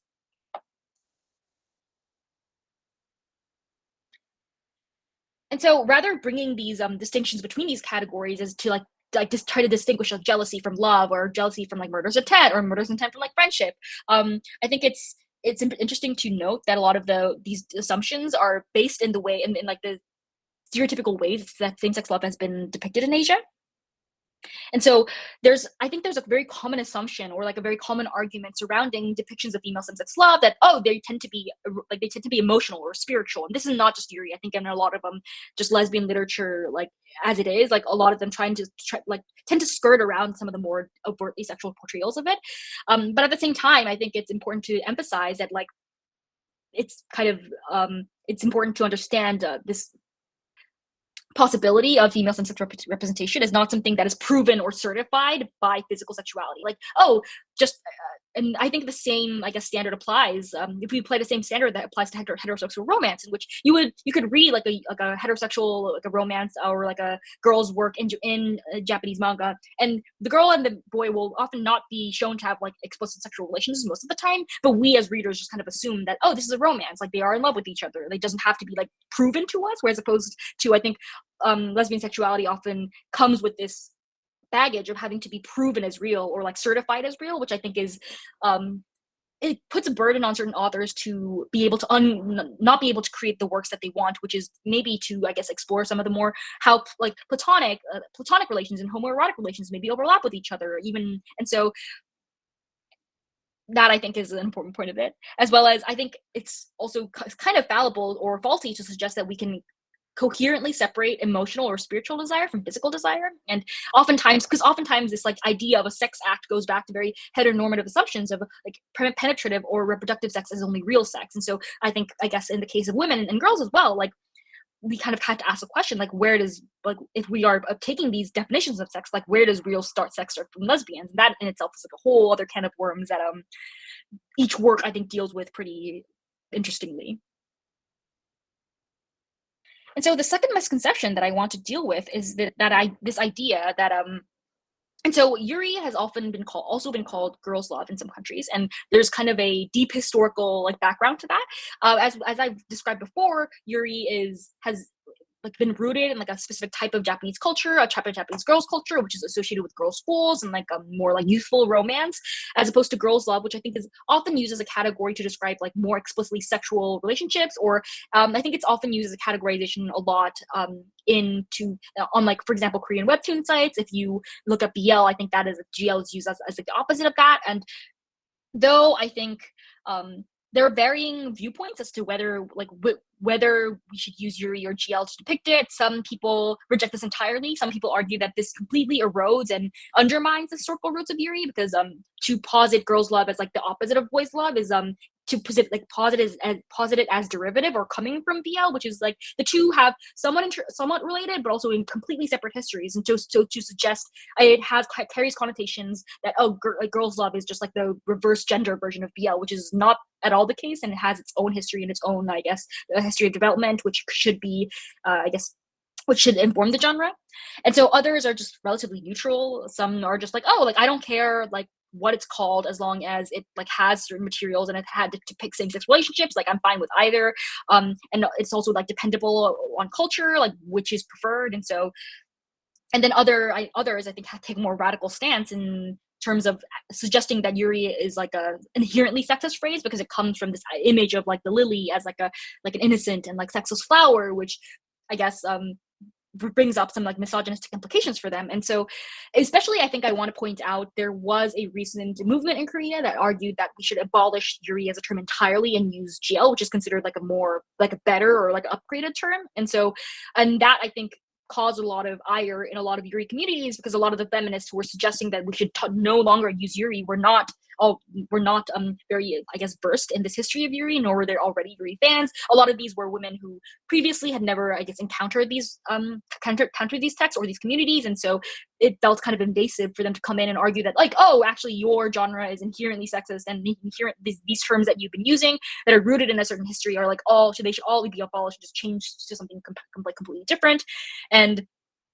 And so rather bringing these distinctions between these categories is to like just try to distinguish like jealousy from love, or jealousy from like murderous intent, or murderous intent from like friendship. I think it's interesting to note that a lot of these assumptions are based in the way in like the stereotypical ways that same-sex love has been depicted in Asia. And so I think there's a very common assumption or like a very common argument surrounding depictions of female same-sex love that, oh, they tend to be emotional or spiritual. And this is not just Yuri. I think in a lot of just lesbian literature, like as it is, like a lot of them like tend to skirt around some of the more overtly sexual portrayals of it. But at the same time, I think it's important to emphasize that like it's kind of it's important to understand this possibility of female same-sex representation is not something that is proven or certified by physical sexuality. Like, oh, just and I think the same, I guess, standard applies. If we apply the same standard that applies to heterosexual romance, in which you could read like a heterosexual like a romance or like a girl's work in Japanese manga, and the girl and the boy will often not be shown to have like explicit sexual relations most of the time, but we as readers just kind of assume that, oh, this is a romance, like they are in love with each other. It doesn't have to be like proven to us, whereas opposed to I think lesbian sexuality often comes with this baggage of having to be proven as real or like certified as real, which I think is it puts a burden on certain authors to be able to not be able to create the works that they want, which is maybe to I guess explore some of the more how like platonic relations and homoerotic relations maybe overlap with each other even, and so that I think is an important point of it, as well as I think it's also kind of fallible or faulty to suggest that we can coherently separate emotional or spiritual desire from physical desire. And oftentimes this like idea of a sex act goes back to very heteronormative assumptions of like penetrative or reproductive sex as only real sex. And so I guess in the case of women and girls as well, like we kind of had to ask a question like where does like if we are taking these definitions of sex, like where does real sex start from lesbians? And that in itself is like a whole other can of worms that each work I think deals with pretty interestingly. And so the second misconception that I want to deal with is this idea that and so Yuri has often been called girls' love in some countries, and there's kind of a deep historical like background to that. As I've described before, Yuri has like been rooted in like a specific type of Japanese culture, a type of Japanese girls' culture, which is associated with girls' schools and like a more like youthful romance, as opposed to girls' love, which I think is often used as a category to describe like more explicitly sexual relationships, or I think it's often used as a categorization a lot into on like for example Korean webtoon sites. If you look up BL, I think that is GL is used as like the opposite of that, and though I think there are varying viewpoints as to whether we should use Yuri or GL to depict it. Some people reject this entirely. Some people argue that this completely erodes and undermines the historical roots of Yuri because to posit girls' love as like the opposite of boys' love is to posit it as derivative or coming from BL, which is like the two have somewhat related, but also in completely separate histories. And so to suggest carries connotations that like girls' love is just like the reverse gender version of BL, which is not at all the case, and it has its own history and its own, I guess, history of development, which should be, I guess, which should inform the genre. And so others are just relatively neutral. Some are just like, oh, like I don't care, like what it's called as long as it like has certain materials and it had to depict same-sex relationships, like I'm fine with either. And it's also like dependable on culture, like which is preferred. And so and then others I think take a more radical stance in terms of suggesting that Yuri is like a inherently sexist phrase because it comes from this image of like the lily as like an innocent and like sexless flower, which I guess brings up some like misogynistic implications for them. And so especially I think I want to point out there was a recent movement in Korea that argued that we should abolish Yuri as a term entirely and use GL, which is considered like a more like a better or like upgraded term. And that I think caused a lot of ire in a lot of Yuri communities because a lot of the feminists who were suggesting that we should no longer use Yuri were not very I guess versed in this history of Yuri, nor were there already Yuri fans. A lot of these were women who previously had never I guess encountered these texts or these communities, and so it felt kind of invasive for them to come in and argue that like, oh, actually your genre is inherently sexist and these terms that you've been using that are rooted in a certain history are like they should all be abolished and just changed to something completely different. And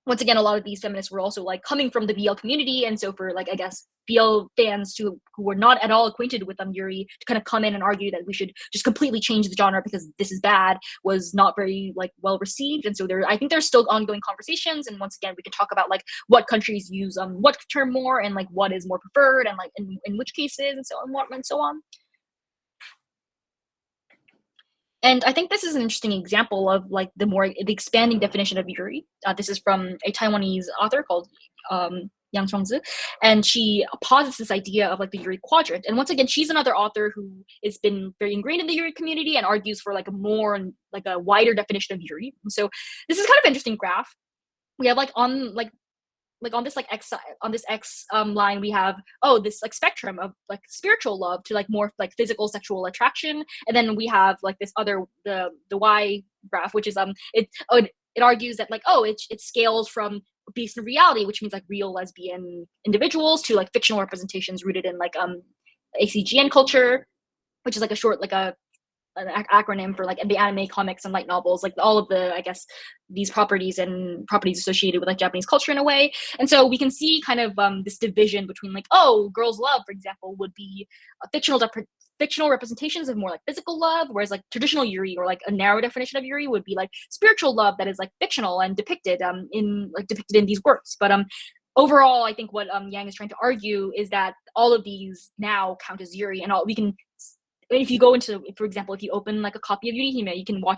once again, a lot of these feminists were also like coming from the BL community, and so for like I guess BL fans who were not at all acquainted with Yuri to kind of come in and argue that we should just completely change the genre because this is bad was not very like well received. And so I think there's still ongoing conversations, and once again we can talk about like what countries use what term more and like what is more preferred and like in which cases and so on and so on. And I think this is an interesting example of like the expanding definition of Yuri. This is from a Taiwanese author called Yang Chongzi, and she posits this idea of like the Yuri quadrant. And once again, she's another author who has been very ingrained in the Yuri community and argues for like a more like a wider definition of Yuri. And so this is kind of interesting graph. We have like on this like x on this x line we have this like spectrum of like spiritual love to like more like physical sexual attraction, and then we have like this other the y graph, which is it argues that like it scales from based in reality, which means like real lesbian individuals, to like fictional representations rooted in like ACGN culture, which is like a short like a an acronym for like the anime, comics, and light novels, like all of the I guess these properties and properties associated with like Japanese culture in a way. And so we can see kind of this division between like girls love, for example, would be fictional representations of more like physical love, whereas like traditional Yuri, or like a narrow definition of Yuri, would be like spiritual love that is like fictional and depicted in these works. But overall, I think what Yang is trying to argue is that all of these now count as Yuri, and all we can if you go into, for example, if you open like a copy of Yurihime,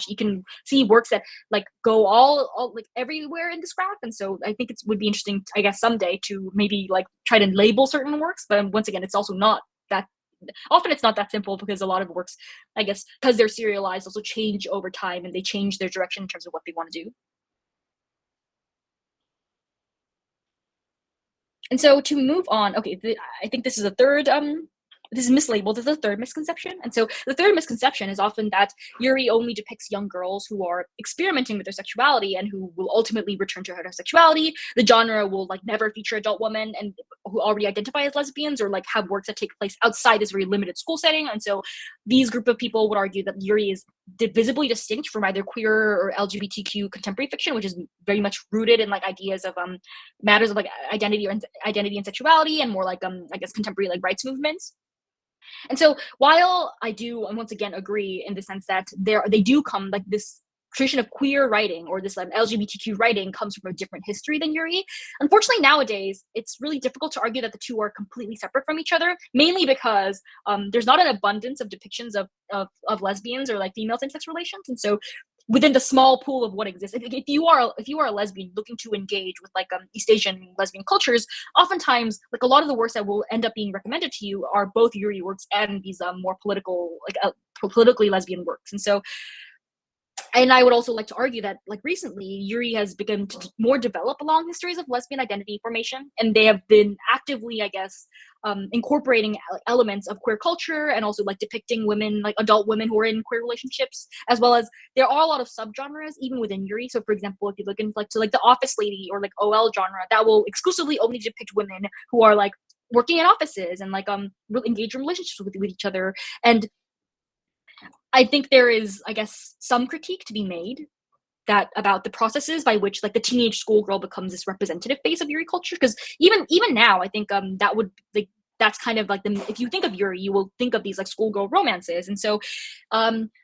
you can see works that like go all like everywhere in this graph. And so I think it would be interesting, I guess, someday to maybe like try to label certain works. But once again, it's also not that often. It's not that simple, because a lot of works, I guess, because they're serialized, also change over time, and they change their direction in terms of what they want to do. And so to move on, okay, I think this is a third this is mislabeled as the third misconception. And so the third misconception is often that Yuri only depicts young girls who are experimenting with their sexuality and who will ultimately return to heterosexuality. The genre will like never feature adult women and who already identify as lesbians, or like have works that take place outside this very limited school setting. And so these group of people would argue that Yuri is visibly distinct from either queer or LGBTQ contemporary fiction, which is very much rooted in like ideas of matters of like identity and sexuality, and more like I guess contemporary like rights movements. And so while I do, and once again, agree in the sense that they do come like this tradition of queer writing, or this LGBTQ writing, comes from a different history than Yuri. Unfortunately, nowadays, it's really difficult to argue that the two are completely separate from each other, mainly because there's not an abundance of depictions of lesbians or like female same-sex relations. And so within the small pool of what exists, if you are a lesbian looking to engage with like East Asian lesbian cultures, oftentimes like a lot of the works that will end up being recommended to you are both Yuri works and these more political politically lesbian works. And so, and I would also like to argue that like recently Yuri has begun to more develop long histories of lesbian identity formation, and they have been actively, I guess, incorporating elements of queer culture, and also like depicting women, like adult women who are in queer relationships, as well as there are a lot of subgenres even within Yuri. So for example, if you look into like to like the office lady or like OL genre, that will exclusively only depict women who are like working in offices and like engage in relationships with each other. And I think there is, I guess, some critique to be made that about the processes by which like the teenage schoolgirl becomes this representative face of Yuri culture. Because even now, I think that would like that's kind of like if you think of Yuri, you will think of these like schoolgirl romances. And so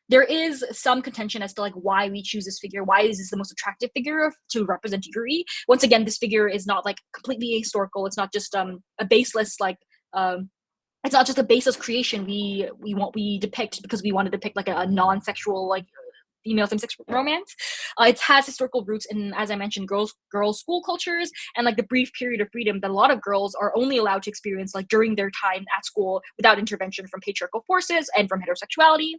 there is some contention as to like why we choose this figure. Why is this the most attractive figure to represent Yuri? Once again, this figure is not like completely historical. It's not just a baseless like it's not just a baseless creation we depict because we want to depict like a non-sexual like female same-sex romance. It has historical roots in, as I mentioned, girls school cultures, and like the brief period of freedom that a lot of girls are only allowed to experience like during their time at school without intervention from patriarchal forces and from heterosexuality.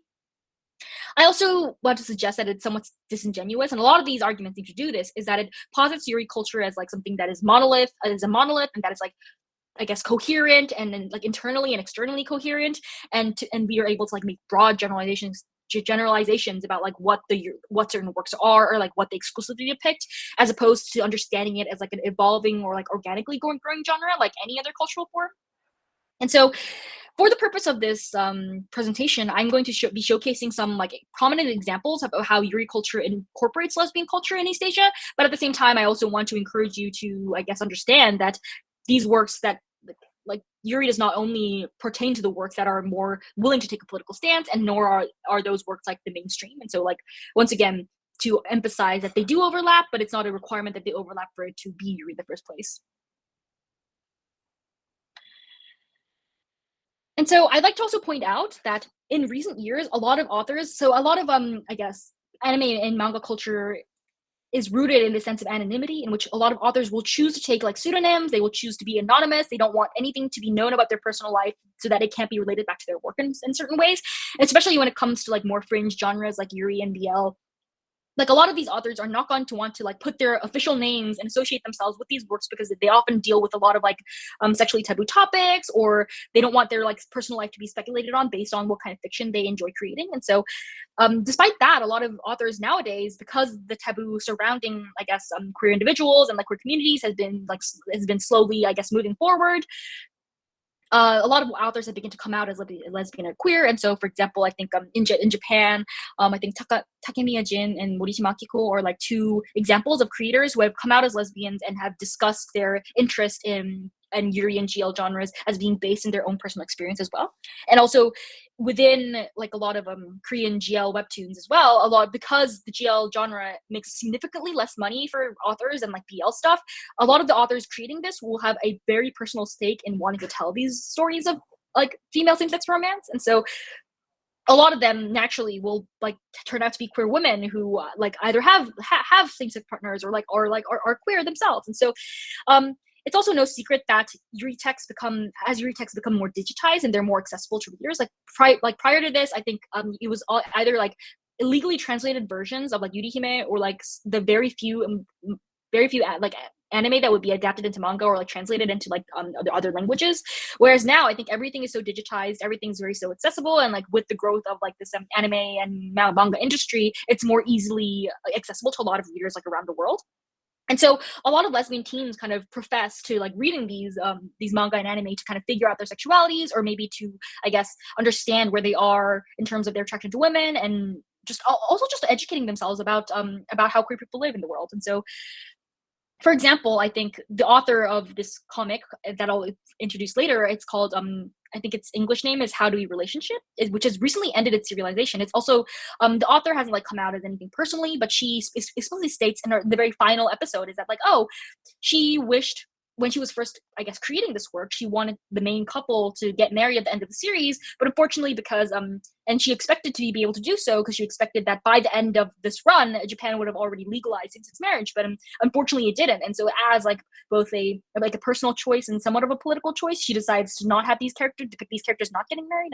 I also want to suggest that it's somewhat disingenuous, and a lot of these arguments need to do this, is that it posits Yuri culture as like something that is a monolith, and that is like I guess coherent and then like internally and externally coherent, and we are able to like make broad generalizations about like what certain works are, or like what they exclusively depict, as opposed to understanding it as like an evolving or like organically growing genre like any other cultural form. And so for the purpose of this presentation, I'm going to be showcasing some like prominent examples of how Yuri culture incorporates lesbian culture in East Asia. But at the same time, I also want to encourage you to, I guess, understand that these works that like Yuri does not only pertain to the works that are more willing to take a political stance, and nor are those works like the mainstream. And so like once again, to emphasize that they do overlap, but it's not a requirement that they overlap for it to be Yuri in the first place. And so I'd like to also point out that in recent years, a lot of authors, so a lot of I guess anime and manga culture is rooted in the sense of anonymity, in which a lot of authors will choose to take like pseudonyms. They will choose to be anonymous. They don't want anything to be known about their personal life so that it can't be related back to their work in certain ways. And especially when it comes to like more fringe genres like Yuri and BL, like a lot of these authors are not going to want to like put their official names and associate themselves with these works because they often deal with a lot of like sexually taboo topics, or they don't want their like personal life to be speculated on based on what kind of fiction they enjoy creating. And so despite that, a lot of authors nowadays, because the taboo surrounding, I guess, queer individuals and like queer communities has been slowly, I guess, moving forward, a lot of authors have begun to come out as lesbian or queer. And so, for example, I think in Japan, I think Takemiya Jin and Morishima Akiko are like two examples of creators who have come out as lesbians and have discussed their interest in and Yuri and GL genres as being based in their own personal experience as well. And also within like a lot of Korean GL webtoons as well, a lot, because the GL genre makes significantly less money for authors than like BL stuff, a lot of the authors creating this will have a very personal stake in wanting to tell these stories of like female same-sex romance. And so a lot of them naturally will like turn out to be queer women who like either have same-sex partners or are queer themselves. And so it's also no secret that Yuri texts become more digitized and they're more accessible to readers. Like prior to this, I think it was either like illegally translated versions of like Yurihime, or like the very few like anime that would be adapted into manga or like translated into like other languages. Whereas now I think everything is so digitized, everything's very so accessible, and like with the growth of like this anime and manga industry, it's more easily accessible to a lot of readers like around the world. And so a lot of lesbian teens kind of profess to like reading these manga and anime to kind of figure out their sexualities, or maybe to, I guess, understand where they are in terms of their attraction to women, and just also just educating themselves about how queer people live in the world. And so, for example, I think the author of this comic that I'll introduce later, it's called I think its English name is How Do We Relationship, which has recently ended its serialization. It's also the author hasn't like come out as anything personally, but she explicitly states in the very final episode is that like, oh, she wished when she was first, I guess, creating this work, she wanted the main couple to get married at the end of the series, but unfortunately, because and she expected to be able to do so because she expected that by the end of this run, Japan would have already legalized same-sex marriage, but unfortunately, it didn't. And so, as like both a personal choice and somewhat of a political choice, she decides to not have these characters, depict these characters not getting married.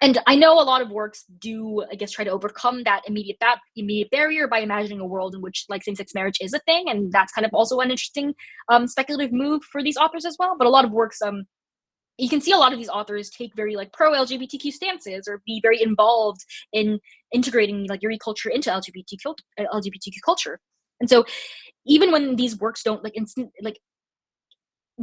And I know a lot of works do, I guess, try to overcome that immediate barrier by imagining a world in which like same-sex marriage is a thing, and that's kind of also an interesting speculative move for these authors as well. But a lot of works, you can see a lot of these authors take very like pro LGBTQ stances or be very involved in integrating like Yuri culture into LGBTQ culture. And so even when these works don't like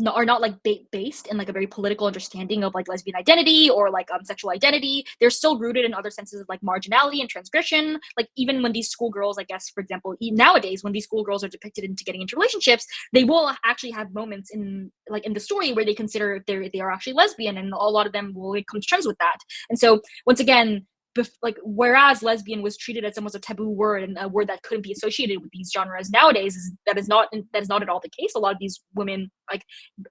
are not like based in like a very political understanding of like lesbian identity or like sexual identity, they're still rooted in other senses of like marginality and transgression. Like even when these schoolgirls, I guess, for example, nowadays when these schoolgirls are depicted into getting into relationships, they will actually have moments in the story where they consider they are actually lesbian, and a lot of them will come to terms with that. And so once again, whereas lesbian was treated as almost a taboo word and a word that couldn't be associated with these genres, nowadays that is not at all the case. A lot of these women, like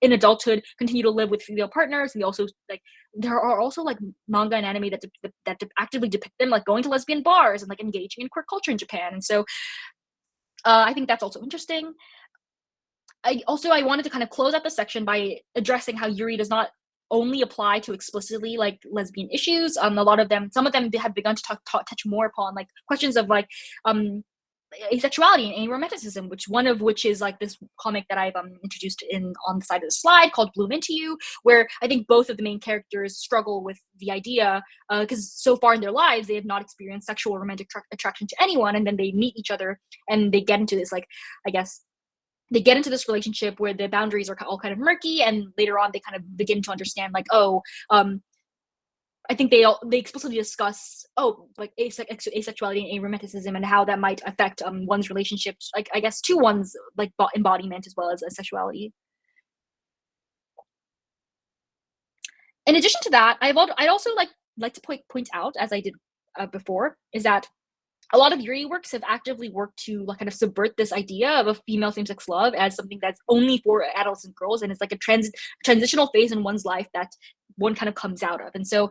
in adulthood, continue to live with female partners, and they also like there are also like manga and anime that actively depict them like going to lesbian bars and like engaging in queer culture in Japan. And so I think that's also interesting. I wanted to kind of close out the section by addressing how Yuri does not only apply to explicitly like lesbian issues. Some of them have begun to touch more upon like questions of like asexuality and aromanticism, which is like this comic that I've introduced on the side of the slide called Bloom Into You, where I think both of the main characters struggle with the idea because so far in their lives they have not experienced sexual or romantic attraction to anyone, and then they meet each other and they get into this like, I guess, they get into this relationship where the boundaries are all kind of murky, and later on they kind of begin to understand like, I think they explicitly discuss like asexuality and aromanticism and how that might affect one's relationships, like I guess to one's like embodiment as well as sexuality. In addition to that, I'd also like to point out, as I did before, is that a lot of Yuri works have actively worked to like kind of subvert this idea of a female same-sex love as something that's only for adolescent girls, and it's like a transitional phase in one's life that one kind of comes out of. And so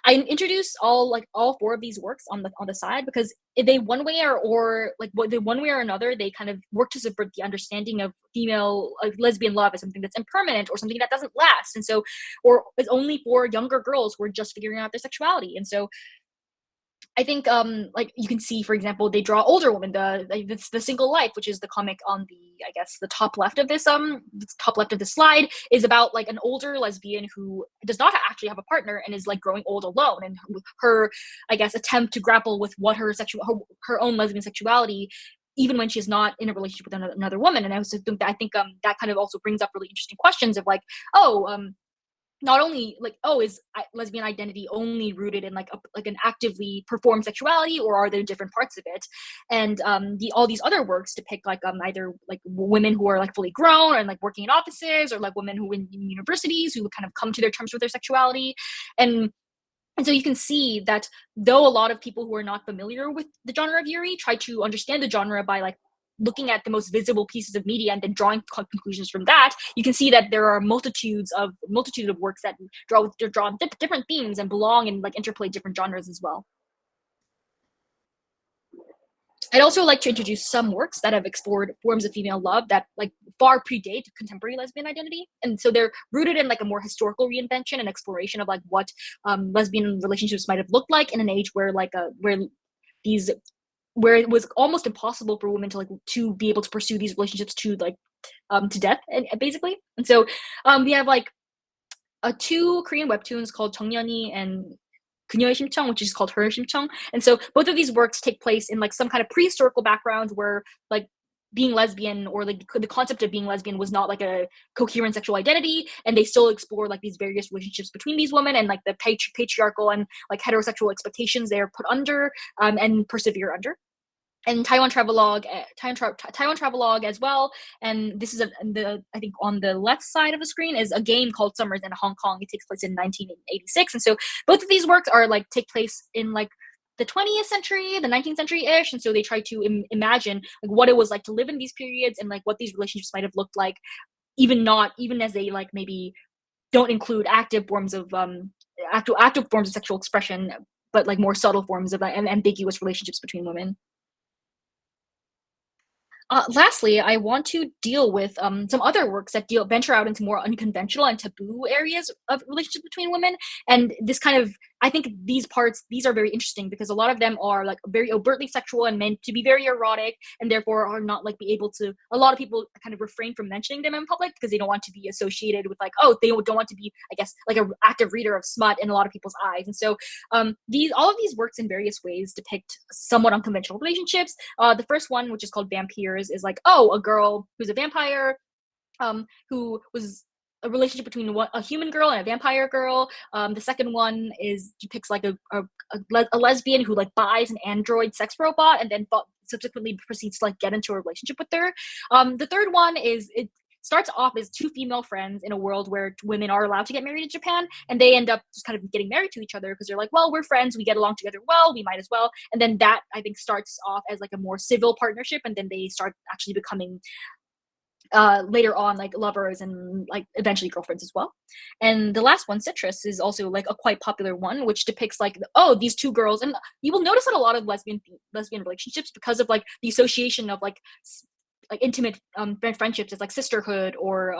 I introduced all four of these works on the side because they one way or like what they one way or another they kind of work to subvert the understanding of female lesbian love as something that's impermanent or something that doesn't last, and so or is only for younger girls who are just figuring out their sexuality. And so I think like you can see, for example, they draw older women. The Single Life, which is the comic on the I guess the top left of this top left of the slide, is about like an older lesbian who does not actually have a partner and is like growing old alone, and her I guess attempt to grapple with what her own lesbian sexuality, even when she's not in a relationship with another woman. And I think that kind of also brings up really interesting questions of like, oh, not only like, oh, is lesbian identity only rooted in like like an actively performed sexuality, or are there different parts of it? And all these other works depict like either like women who are like fully grown and like working in offices, or like women who in universities who kind of come to their terms with their sexuality. And so you can see that though a lot of people who are not familiar with the genre of Yuri try to understand the genre by like looking at the most visible pieces of media and then drawing conclusions from that, you can see that there are multitude of works that draw different themes and belong and like interplay different genres as well. I'd also like to introduce some works that have explored forms of female love that like far predate contemporary lesbian identity, and so they're rooted in like a more historical reinvention and exploration of like what lesbian relationships might have looked like in an age where these where it was almost impossible for women to to be able to pursue these relationships to death, and basically. And so we have like two Korean webtoons called 정연이 and 그녀의 심청, which is called Her 심청. And so both of these works take place in like some kind of prehistorical background where like being lesbian or like the concept of being lesbian was not like a coherent sexual identity, and they still explore like these various relationships between these women and like the patriarchal and like heterosexual expectations they are put under and persevere under. And Taiwan Travelogue as well. And this is I think on the left side of the screen is a game called Summers in Hong Kong. It takes place in 1986, and so both of these works are like take place in like the 20th century, the 19th century ish, and so they try to imagine like what it was like to live in these periods and like what these relationships might have looked like, even as they like maybe don't include active forms of sexual expression, but like more subtle forms of ambiguous relationships between women. Lastly, I want to deal with some other works that venture out into more unconventional and taboo areas of relationships between women. And this kind of, I think these are very interesting because a lot of them are like very overtly sexual and meant to be very erotic, and therefore are not like be able to. A lot of people kind of refrain from mentioning them in public because they don't want to be associated with like, oh, they don't want to be, I guess, like an active reader of smut in a lot of people's eyes. And so these all of these works in various ways depict somewhat unconventional relationships. The first one, which is called Vampires, is like, oh, a girl who's a vampire, who was a relationship between a human girl and a vampire girl. The second one depicts like a lesbian who like buys an android sex robot and then subsequently proceeds to like get into a relationship with her. The third one it starts off as two female friends in a world where women are allowed to get married in Japan, and they end up just kind of getting married to each other because they're like, well, we're friends, we get along together well, we might as well. And then that I think starts off as like a more civil partnership, and then they start actually becoming later on like lovers and like eventually girlfriends as well. And the last one, Citrus, is also like a quite popular one, which depicts like, oh, these two girls. And you will notice that a lot of lesbian relationships, because of like the association of like intimate friendships as like sisterhood or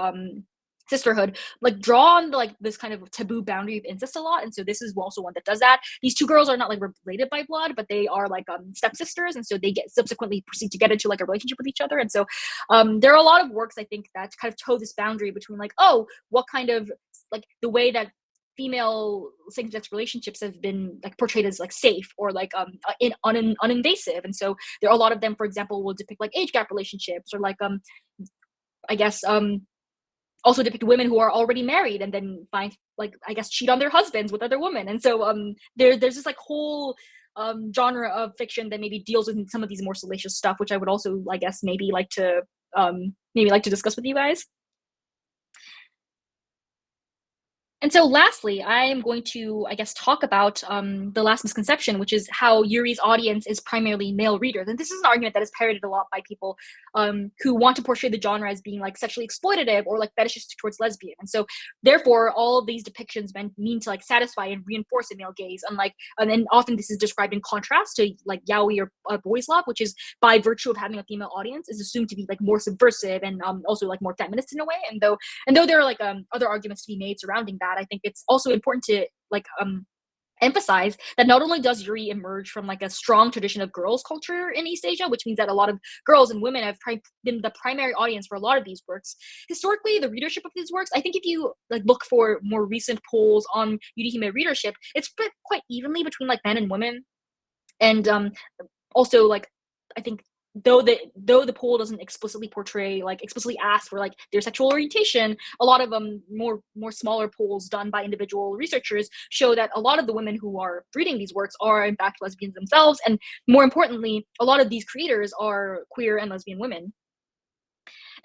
sisterhood, like draw on like this kind of taboo boundary of incest a lot. And so this is also one that does that. These two girls are not like related by blood, but they are like stepsisters, and so they get subsequently proceed to get into like a relationship with each other. And so there are a lot of works I think that kind of toe this boundary between like, oh, what kind of like the way that female same-sex relationships have been like portrayed as like safe or like uninvasive. And so there are a lot of them, for example, will depict like age gap relationships, or like I guess also depict women who are already married and then find like, I guess, cheat on their husbands with other women. And so there's this like whole genre of fiction that maybe deals with some of these more salacious stuff, which I would also, I guess, maybe like to discuss with you guys. And so, lastly, I am going to, I guess, talk about the last misconception, which is how Yuri's audience is primarily male readers. And this is an argument that is parroted a lot by people who want to portray the genre as being like sexually exploitative or like fetishistic towards lesbian. And so, therefore, all of these depictions mean to like satisfy and reinforce a male gaze. Unlike, and then often this is described in contrast to like yaoi or boys love, which is by virtue of having a female audience is assumed to be like more subversive and also like more feminist in a way. And though there are like other arguments to be made surrounding that, I think it's also important to like emphasize that not only does Yuri emerge from like a strong tradition of girls culture in East Asia, which means that a lot of girls and women have been the primary audience for a lot of these works. Historically, the readership of these works, I think if you like look for more recent polls on Yurihime readership, it's split quite evenly between like men and women. And also like I think though the poll doesn't explicitly ask for like their sexual orientation, a lot of more smaller polls done by individual researchers show that a lot of the women who are reading these works are in fact lesbians themselves, and more importantly, a lot of these creators are queer and lesbian women.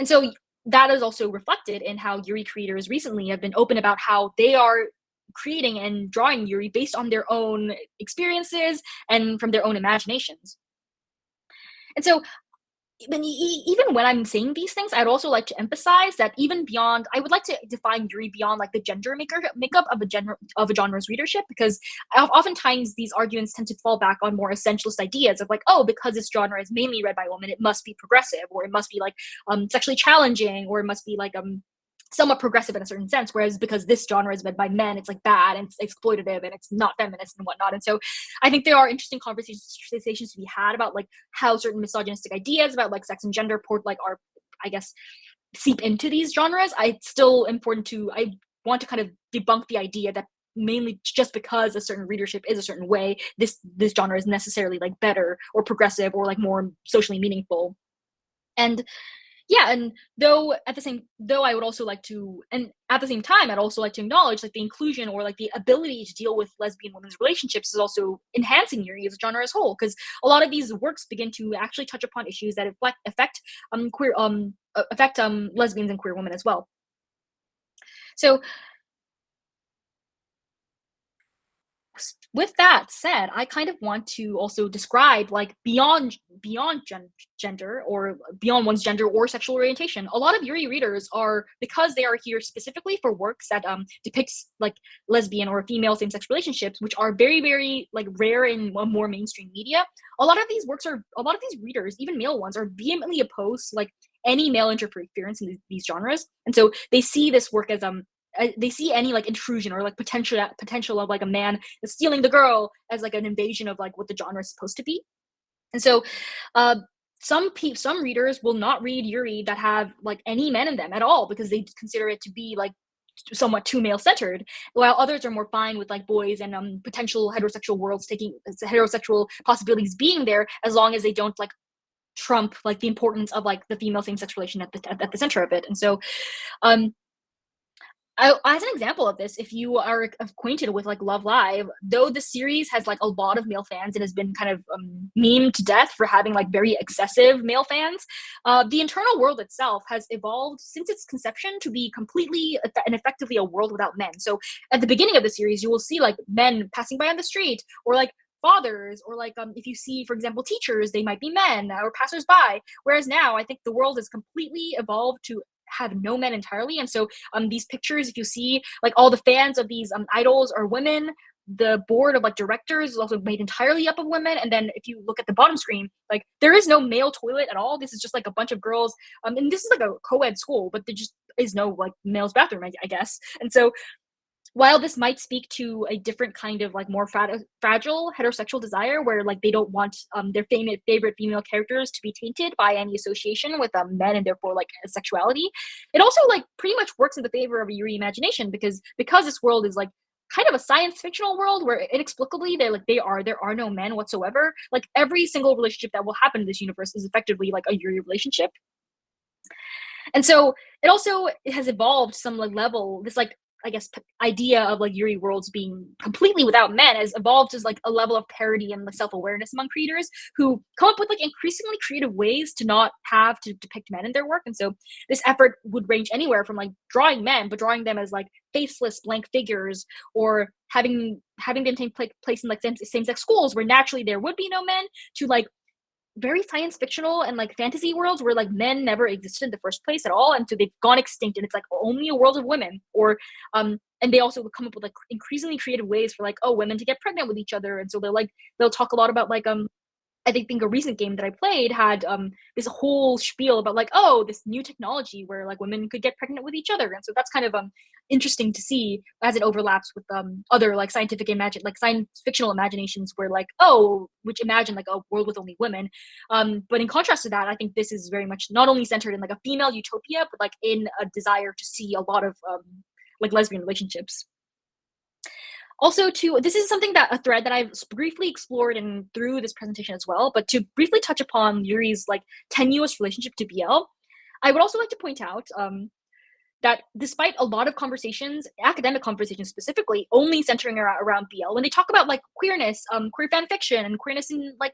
And so that is also reflected in how Yuri creators recently have been open about how they are creating and drawing Yuri based on their own experiences and from their own imaginations. And so even when I'm saying these things, I'd also like to emphasize that even beyond, I would like to define Yuri beyond like the makeup of a genre's readership, because oftentimes these arguments tend to fall back on more essentialist ideas of like, oh, because this genre is mainly read by women, it must be progressive, or it must be like sexually challenging, or it must be like somewhat progressive in a certain sense, whereas because this genre is read by men, it's like bad and it's exploitative and it's not feminist and whatnot. And so I think there are interesting conversations to be had about like how certain misogynistic ideas about like sex and gender are, I guess, seep into these genres. I want to kind of debunk the idea that mainly just because a certain readership is a certain way, this genre is necessarily like better or progressive or like more socially meaningful. And yeah, and though I would also like to, and at the same time I'd also like to acknowledge like the inclusion or like the ability to deal with lesbian women's relationships is also enhancing Yuri as a genre as a whole, because a lot of these works begin to actually touch upon issues that affect lesbians and queer women as well. So with that said, I kind of want to also describe like gender or beyond one's gender or sexual orientation. A lot of Yuri readers are, because they are here specifically for works that depicts like lesbian or female same-sex relationships, which are very very like rare in more mainstream media. A lot of these readers, even male ones, are vehemently opposed to like any male interference in these genres, and so they see this work as they see any like intrusion or like potential of like a man stealing the girl as like an invasion of like what the genre is supposed to be. And so uh some readers will not read Yuri that have like any men in them at all, because they consider it to be like somewhat too male centered, while others are more fine with like boys and potential heterosexual possibilities being there, as long as they don't like trump like the importance of like the female same-sex relation at the center of it. And so um as an example of this, if you are acquainted with like Love Live, though the series has like a lot of male fans and has been kind of memed to death for having like very excessive male fans, the internal world itself has evolved since its conception to be completely and effectively a world without men. So at the beginning of the series, you will see like men passing by on the street, or like fathers, or like if you see, for example, teachers, they might be men or passersby. Whereas now, I think the world has completely evolved to have no men entirely. And so these pictures, if you see like all the fans of these idols are women, the board of like directors is also made entirely up of women. And then if you look at the bottom screen, like there is no male toilet at all. This is just like a bunch of girls, and this is like a co-ed school, but there just is no like male's bathroom, I guess. And so while this might speak to a different kind of like more fragile heterosexual desire, where like they don't want their favorite female characters to be tainted by any association with men and therefore like sexuality, it also like pretty much works in the favor of a Yuri imagination, because this world is like kind of a science fictional world where inexplicably there are no men whatsoever. Like every single relationship that will happen in this universe is effectively like a Yuri relationship. And so it also has evolved some like level, this like I guess idea of like Yuri worlds being completely without men has evolved as like a level of parody and like self-awareness among creators who come up with like increasingly creative ways to not have to depict men in their work. And so this effort would range anywhere from like drawing men, but drawing them as like faceless blank figures, or having them take place in like same-sex schools where naturally there would be no men, to like very science fictional and like fantasy worlds where like men never existed in the first place at all, and so they've gone extinct and it's like only a world of women. Or and they also come up with like increasingly creative ways for like, oh, women to get pregnant with each other. And so they'll talk a lot about like I think a recent game that I played had this whole spiel about like, oh, this new technology where like women could get pregnant with each other. And so that's kind of interesting to see as it overlaps with other like science fictional imaginations where like, oh, which imagine like a world with only women. But in contrast to that, I think this is very much not only centered in like a female utopia, but like in a desire to see a lot of like lesbian relationships. Also, to this is something that a thread that I've briefly explored and through this presentation as well, but to briefly touch upon Yuri's like tenuous relationship to BL, I would also like to point out that despite a lot of conversations, academic conversations specifically, only centering around BL, when they talk about like queerness, queer fan fiction, and queerness in like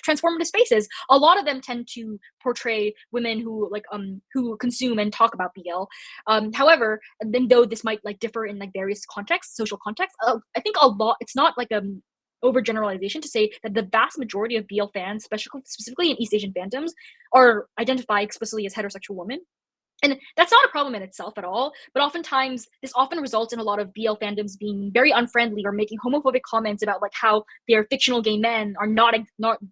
transformative spaces, a lot of them tend to portray women who consume and talk about BL. However, then though this might like differ in like various contexts, social contexts, I think a lot. It's not like overgeneralization to say that the vast majority of BL fans, specifically in East Asian fandoms, are identify explicitly as heterosexual women. And that's not a problem in itself at all, but oftentimes this often results in a lot of BL fandoms being very unfriendly or making homophobic comments about like how their fictional gay men are not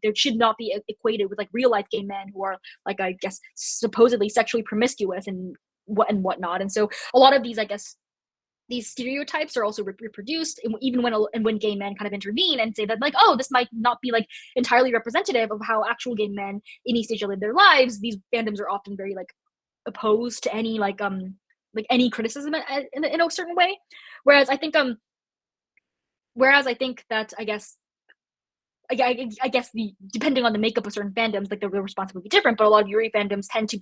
they should not be equated with like real life gay men who are like, I guess, supposedly sexually promiscuous and whatnot. And so a lot of these, I guess, these stereotypes are also reproduced, even when gay men kind of intervene and say that like, oh, this might not be like entirely representative of how actual gay men in East Asia live their lives. These fandoms are often very like opposed to any like any criticism in a certain way. Whereas I think that I guess the depending on the makeup of certain fandoms, like the response would be different. But a lot of Yuri fandoms tend to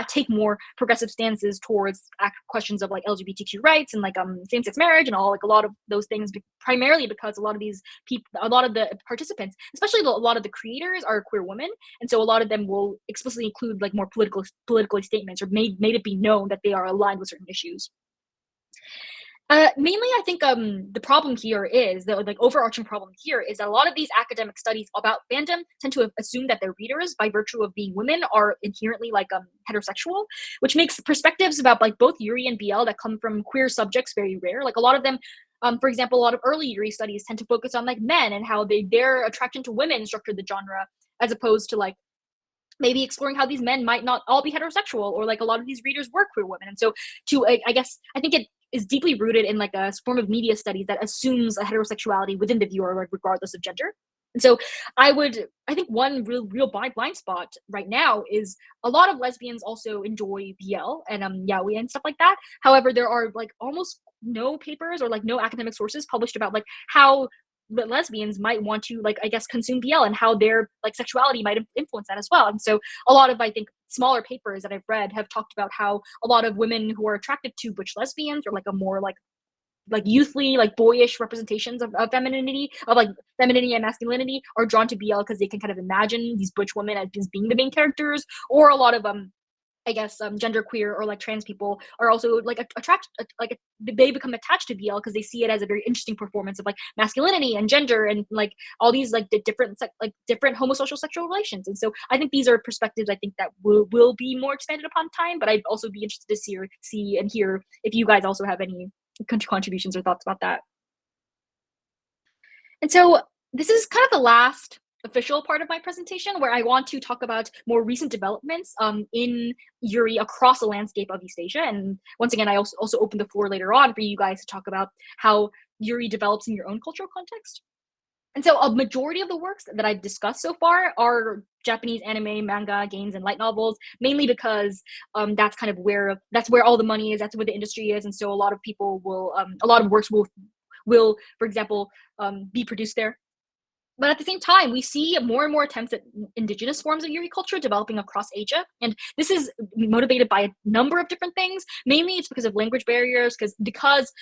take more progressive stances towards questions of like LGBTQ rights and like same sex marriage and all like a lot of those things. Primarily because a lot of these people, a lot of the participants, especially a lot of the creators, are queer women, and so a lot of them will explicitly include like more political statements or made it be known that they are aligned with certain issues. Mainly, I think the problem here is the like overarching problem here is that a lot of these academic studies about fandom tend to assume that their readers, by virtue of being women, are inherently like heterosexual, which makes perspectives about like both Yuri and BL that come from queer subjects very rare. Like a lot of them, for example, a lot of early Yuri studies tend to focus on like men and how their attraction to women structured the genre, as opposed to like maybe exploring how these men might not all be heterosexual, or like a lot of these readers were queer women. And so I guess I think it is deeply rooted in like a form of media studies that assumes a heterosexuality within the viewer, like regardless of gender. And so I think one real blind spot right now is a lot of lesbians also enjoy BL and yaoi and stuff like that. However, there are like almost no papers or like no academic sources published about like how lesbians might want to like, I guess, consume BL and how their like sexuality might influence that as well. And so a lot of, I think, smaller papers that I've read have talked about how a lot of women who are attracted to butch lesbians, or like a more like youthly, like boyish representations of femininity, and masculinity, are drawn to BL because they can kind of imagine these butch women as being the main characters. Or a lot of I guess genderqueer or like trans people are also like they become attached to BL because they see it as a very interesting performance of like masculinity and gender and like all these like different homosocial sexual relations. And so I think these are perspectives I think that will be more expanded upon time. But I'd also be interested to see and hear if you guys also have any contributions or thoughts about that. And so this is kind of the last official part of my presentation, where I want to talk about more recent developments in Yuri across the landscape of East Asia. And once again, I also open the floor later on for you guys to talk about how Yuri develops in your own cultural context. And so a majority of the works that I've discussed so far are Japanese anime, manga, games, and light novels, mainly because that's where all the money is, that's where the industry is. And so a lot of people a lot of works will, for example, be produced there. but at the same time, we see more and more attempts at indigenous forms of Yuri culture developing across Asia. And this is motivated by a number of different things. Mainly, it's because of language barriers, because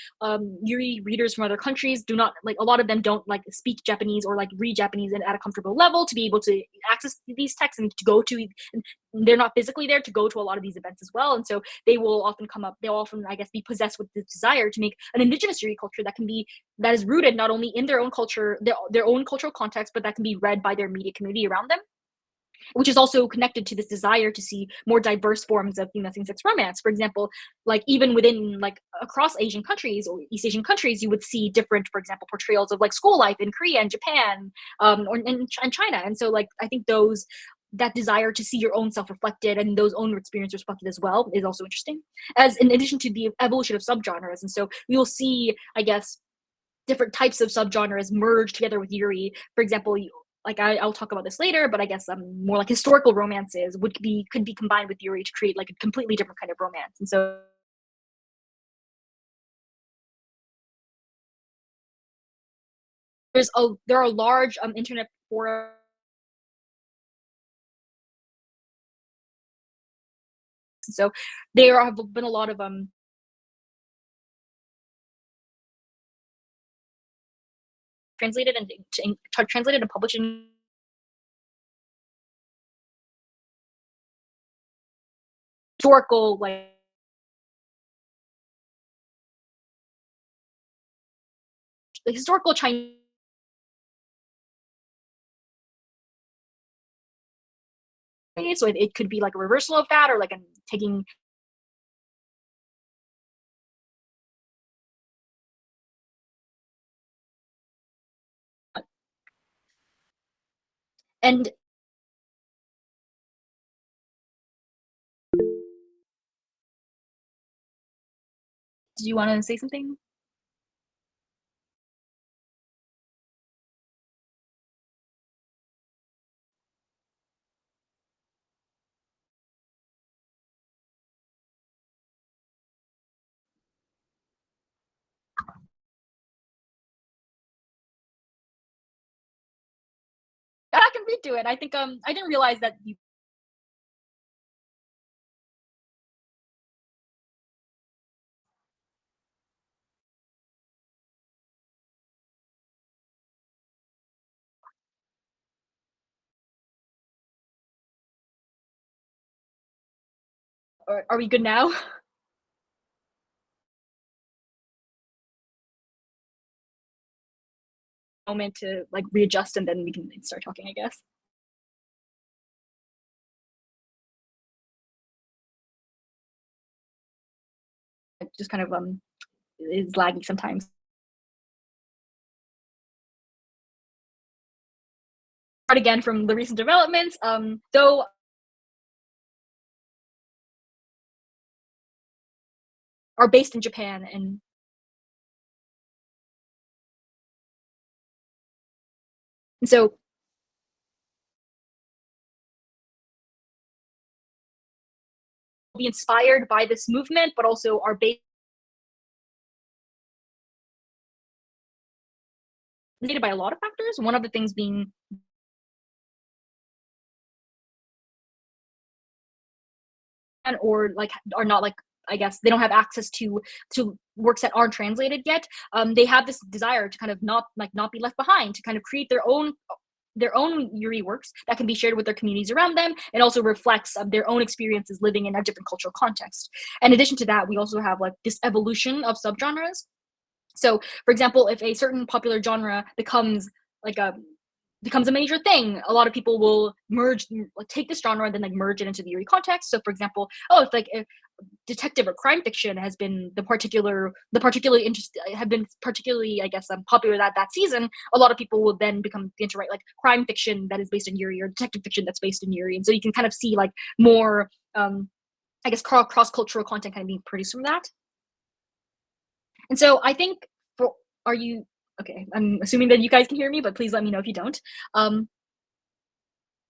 Yuri readers from other countries do not like a lot of them don't like speak Japanese or like read Japanese at a comfortable level to be able to access these texts and to go to. And they're not physically there to go to a lot of these events as well, and so they'll often, I guess, be possessed with this desire to make an indigenous Yuri culture that is rooted not only in their own culture, their own cultural context, but that can be read by their immediate community around them, which is also connected to this desire to see more diverse forms of female same-sex romance. For example, like even within like across Asian countries or East Asian countries, you would see different, for example, portrayals of like school life in Korea and Japan, or in China. And so, like, I think that desire to see your own self reflected and those own experiences reflected as well is also interesting, as in addition to the evolution of subgenres. And so we will see, I guess, different types of subgenres merge together with Yuri. For example, like I'll talk about this later, but I guess more like historical romances could be combined with Yuri to create like a completely different kind of romance. And so there are large internet forums. So there have been a lot of translated and published in historical like historical Chinese. So it could be like a reversal of that, or like a taking. And do you want to say something? I can redo it. I think I didn't realize that you are we good now? Moment to like readjust and then we can start talking, I guess. It just kind of is laggy sometimes. Start again from the recent developments. Though are based in Japan, and so be inspired by this movement, but also are based by a lot of factors. One of the things being or like are not like, I guess they don't have access to works that aren't translated yet. They have this desire to kind of not be left behind, to kind of create their own Yuri works that can be shared with their communities around them, and also reflects their own experiences living in a different cultural context. In addition to that, we also have like this evolution of subgenres. So, for example, if a certain popular genre like a becomes a major thing, a lot of people will like take this genre and then like merge it into the Yuri context. So, for example, it's like if detective or crime fiction has been the particularly interest have been particularly, I guess, popular that season. A lot of people will then begin to write like crime fiction that is based in Yuri, or detective fiction that's based in Yuri, and so you can kind of see like more, I guess, cross cultural content kind of being produced from that. And so I think for are you okay? I'm assuming that you guys can hear me, but please let me know if you don't. Um,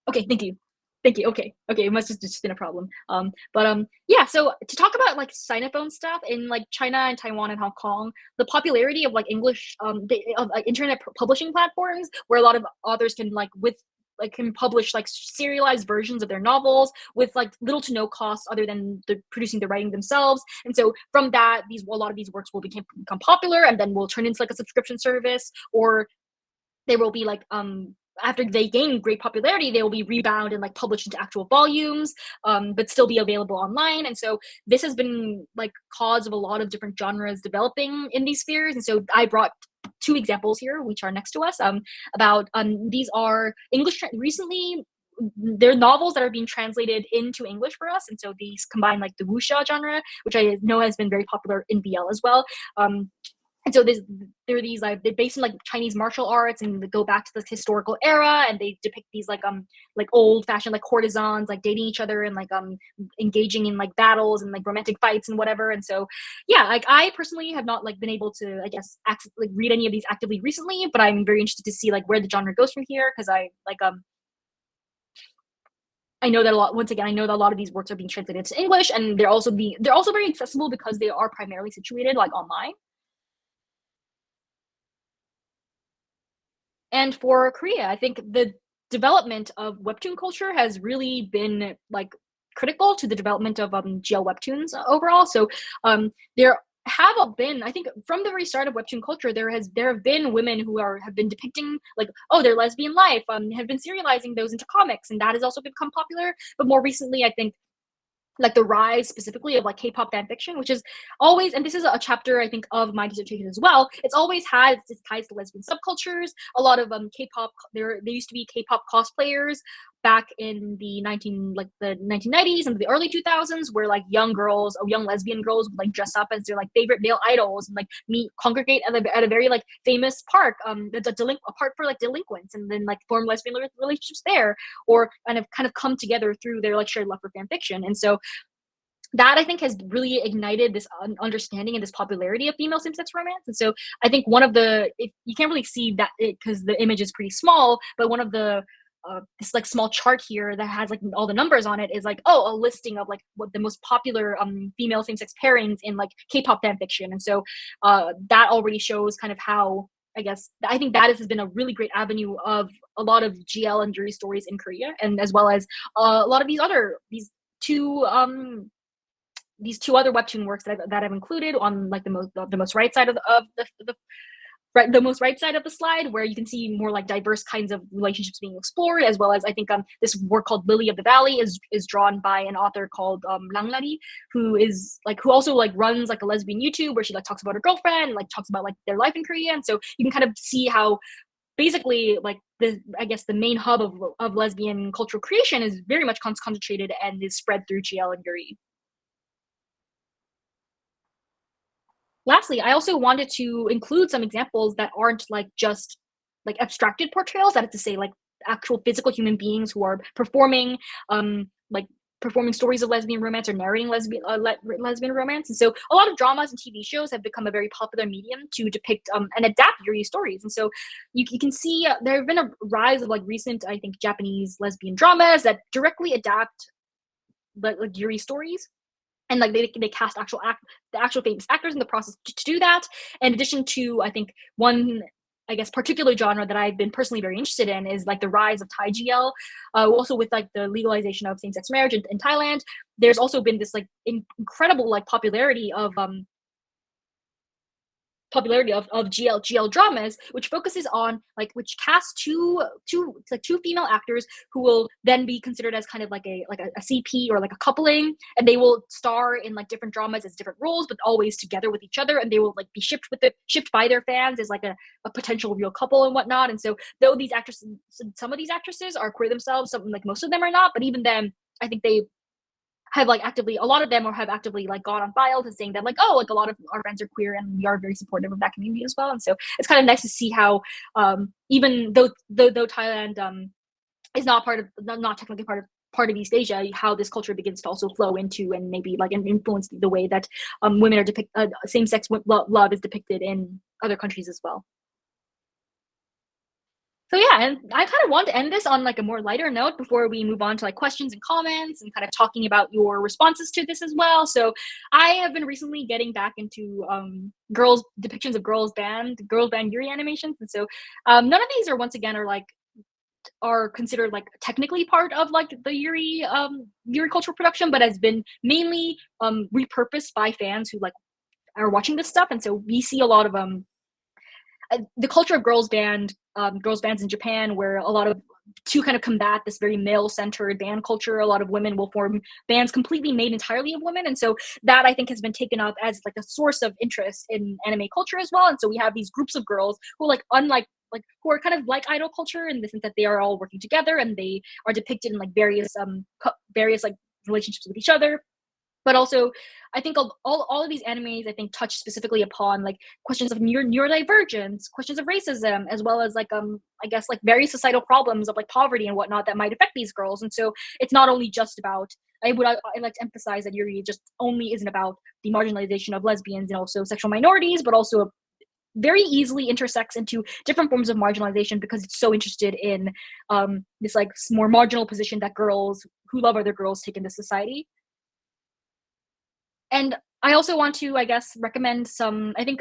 okay, thank you. Thank you. Okay. Okay. It must have just been a problem. Yeah. So to talk about like Sinophone stuff in like China and Taiwan and Hong Kong, the popularity of like English of like, internet publishing platforms where a lot of authors can can publish like serialized versions of their novels with like little to no cost other than producing the writing themselves. And so from that, these a lot of these works will become popular and then will turn into like a subscription service, or they will be like after they gain great popularity, they will be rebound and like published into actual volumes, but still be available online. And so this has been like cause of a lot of different genres developing in these spheres. And so I brought two examples here, which are next to us. About these are recently. They're novels that are being translated into English for us, and so these combine like the wuxia genre, which I know has been very popular in BL as well. And so there are these like they're based in like Chinese martial arts and they go back to this historical era, and they depict these like old fashioned like courtesans like dating each other and like engaging in like battles and like romantic fights and whatever. And so yeah, like I personally have not like been able to, I guess, like read any of these actively recently, but I'm very interested to see like where the genre goes from here, because I know that a lot. Once again, I know that a lot of these works are being translated to English, and they're also very accessible because they are primarily situated like online. And for Korea, I think the development of webtoon culture has really been like critical to the development of GL webtoons overall. So there have been, I think, from the very start of webtoon culture, there have been women who have been depicting like, oh, their lesbian life, have been serializing those into comics, and that has also become popular. But more recently, I think like the rise specifically of like K-pop fan fiction, which is always, and this is a chapter I think of my dissertation as well. It's always had its ties to lesbian subcultures. A lot of K-pop, there used to be K-pop cosplayers back in the 1990s and the early 2000s, where like young lesbian girls would like dress up as their like favorite male idols and like meet congregate at a very like famous park, that's a park for like delinquents, and then like form lesbian relationships there, or kind of come together through their like shared love for fan fiction. And so that I think has really ignited this understanding and this popularity of female same-sex romance. And so I think you can't really see that because the image is pretty small, but one of the this like small chart here that has like all the numbers on it is like, oh, a listing of like what the most popular female same-sex pairings in like K-pop fan fiction. And so that already shows kind of how, I guess, I think that has been a really great avenue of a lot of GL and Yuri stories in Korea, and as well as a lot of two these two other webtoon works that I've included on like the most right side the most right side of the slide, where you can see more like diverse kinds of relationships being explored, as well as I think this work called Lily of the Valley is drawn by an author called Langlari, who also like runs like a lesbian YouTube where she like talks about her girlfriend and like talks about like their life in Korea. And so you can kind of see how basically like I guess the main hub of lesbian cultural creation is very much concentrated and is spread through GL and Yuri. Lastly, I also wanted to include some examples that aren't like just like abstracted portrayals, that is to say like actual physical human beings who are like performing stories of lesbian romance or narrating lesbian romance. And so a lot of dramas and TV shows have become a very popular medium to depict and adapt Yuri stories. And so you can see there have been a rise of like recent, I think, Japanese lesbian dramas that directly adapt like Yuri stories, and like they cast the actual famous actors in the process to do that. In addition to, I think, one, I guess, particular genre that I've been personally very interested in is like the rise of Thai GL. Also with like the legalization of same-sex marriage in Thailand, there's also been this like incredible like popularity of GL dramas, which focuses on like which cast two female actors who will then be considered as kind of like a CP or like a coupling, and they will star in like different dramas as different roles, but always together with each other, and they will like be shipped by their fans as like a potential real couple and whatnot. And so though some of these actresses are queer themselves, some like most of them are not, but even then, I think they have like actively a lot of them or have actively like gone on file to saying that like, oh, like a lot of our friends are queer and we are very supportive of that community as well. And so it's kind of nice to see how even though Thailand is not technically part of East Asia, how this culture begins to also flow into and maybe like influence the way that women are same-sex love is depicted in other countries as well. So yeah, and I kind of want to end this on like a more lighter note before we move on to like questions and comments and kind of talking about your responses to this as well. So I have been recently getting back into girls depictions of girls band Yuri animations, and so none of these are once again are considered like technically part of like the Yuri cultural production, but has been mainly repurposed by fans who like are watching this stuff, and so we see a lot of the culture of girls bands in Japan, where a lot of to kind of combat this very male-centered band culture, a lot of women will form bands completely made entirely of women, and so that I think has been taken up as like a source of interest in anime culture as well. And so we have these groups of girls who, like, unlike like who are kind of like idol culture in the sense that they are all working together and they are depicted in like various like relationships with each other, but also I think all of these animes I think touch specifically upon like questions of neurodivergence, questions of racism, as well as like I guess like various societal problems of like poverty and whatnot that might affect these girls. And so it's not only just about I like to emphasize that Yuri just only isn't about the marginalization of lesbians and also sexual minorities, but also very easily intersects into different forms of marginalization because it's so interested in this like more marginal position that girls who love other girls take in the society. And I also want to, I guess, recommend some. I think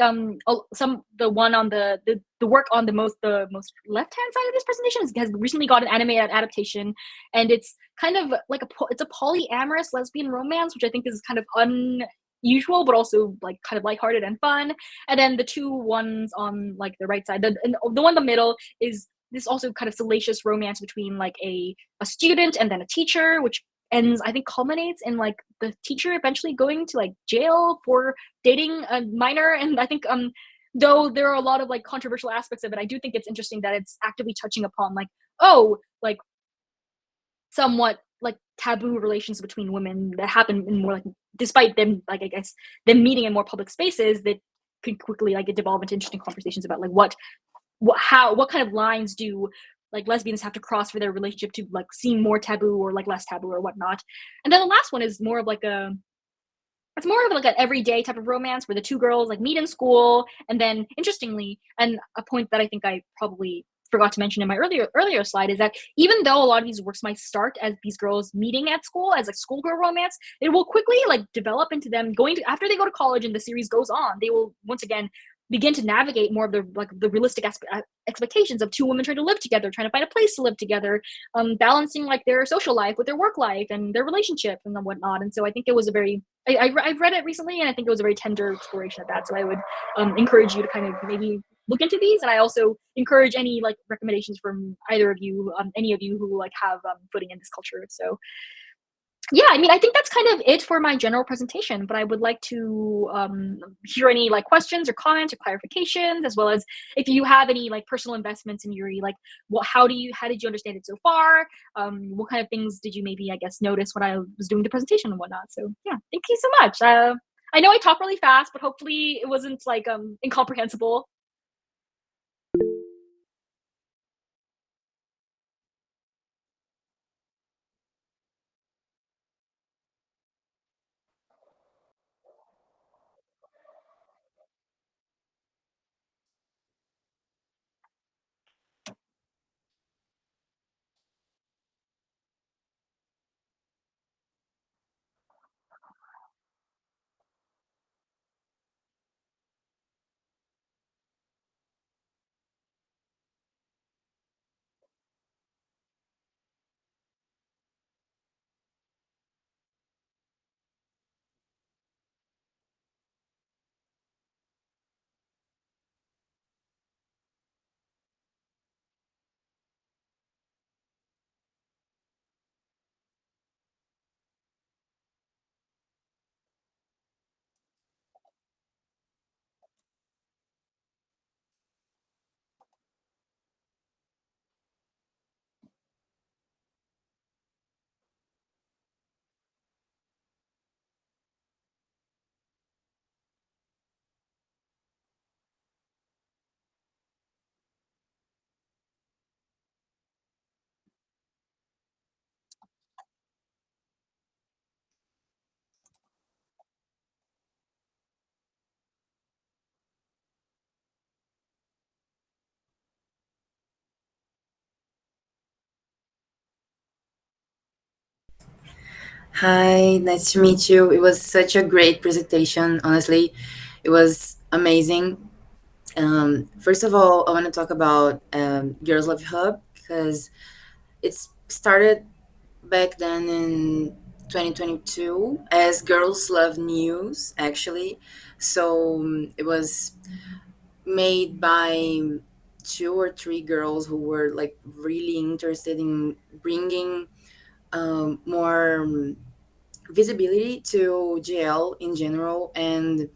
some the one on the work on the most left hand side of this presentation has recently got an anime adaptation, and it's kind of like it's a polyamorous lesbian romance, which I think is kind of unusual, but also like kind of lighthearted and fun. And then the two ones on like the right side, and the one in the middle is this also kind of salacious romance between like a student and then a teacher, which ends I think culminates in like the teacher eventually going to like jail for dating a minor. And I think though there are a lot of like controversial aspects of it, I do think it's interesting that it's actively touching upon like, oh, like somewhat like taboo relations between women that happen in more like, despite them like I guess them meeting in more public spaces, that could quickly like devolve into interesting conversations about like what kind of lines do like lesbians have to cross for their relationship to like seem more taboo or like less taboo or whatnot. And then the last one is more of like a it's more of like an everyday type of romance where the two girls like meet in school, and then interestingly, and a point that I think I probably forgot to mention in my earlier slide is that even though a lot of these works might start as these girls meeting at school as like schoolgirl romance, it will quickly like develop into them going to after they go to college and the series goes on, they will once again begin to navigate more of the like the realistic expectations of two women trying to live together, trying to find a place to live together, balancing like their social life with their work life and their relationship and whatnot. And so I think it was a very I've read it recently, and I think it was a very tender exploration of that. So I would encourage you to kind of maybe look into these, and I also encourage any like recommendations from either of you, any of you who like have footing in this culture. So yeah, I mean, I think that's kind of it for my general presentation, but I would like to hear any like questions or comments or clarifications, as well as if you have any like personal investments in Yuri, like how did you understand it so far? What kind of things did you maybe, I guess, notice when I was doing the presentation and whatnot? So yeah, thank you so much. I know I talk really fast, but hopefully it wasn't like incomprehensible. Hi, nice to meet you. It was such a great presentation, honestly. It was amazing. First of all, I want to talk about Girls Love Hub because it's started back then in 2022 as Girls Love News, actually. So it was made by two or three girls who were like really interested in bringing more visibility to GL in general. And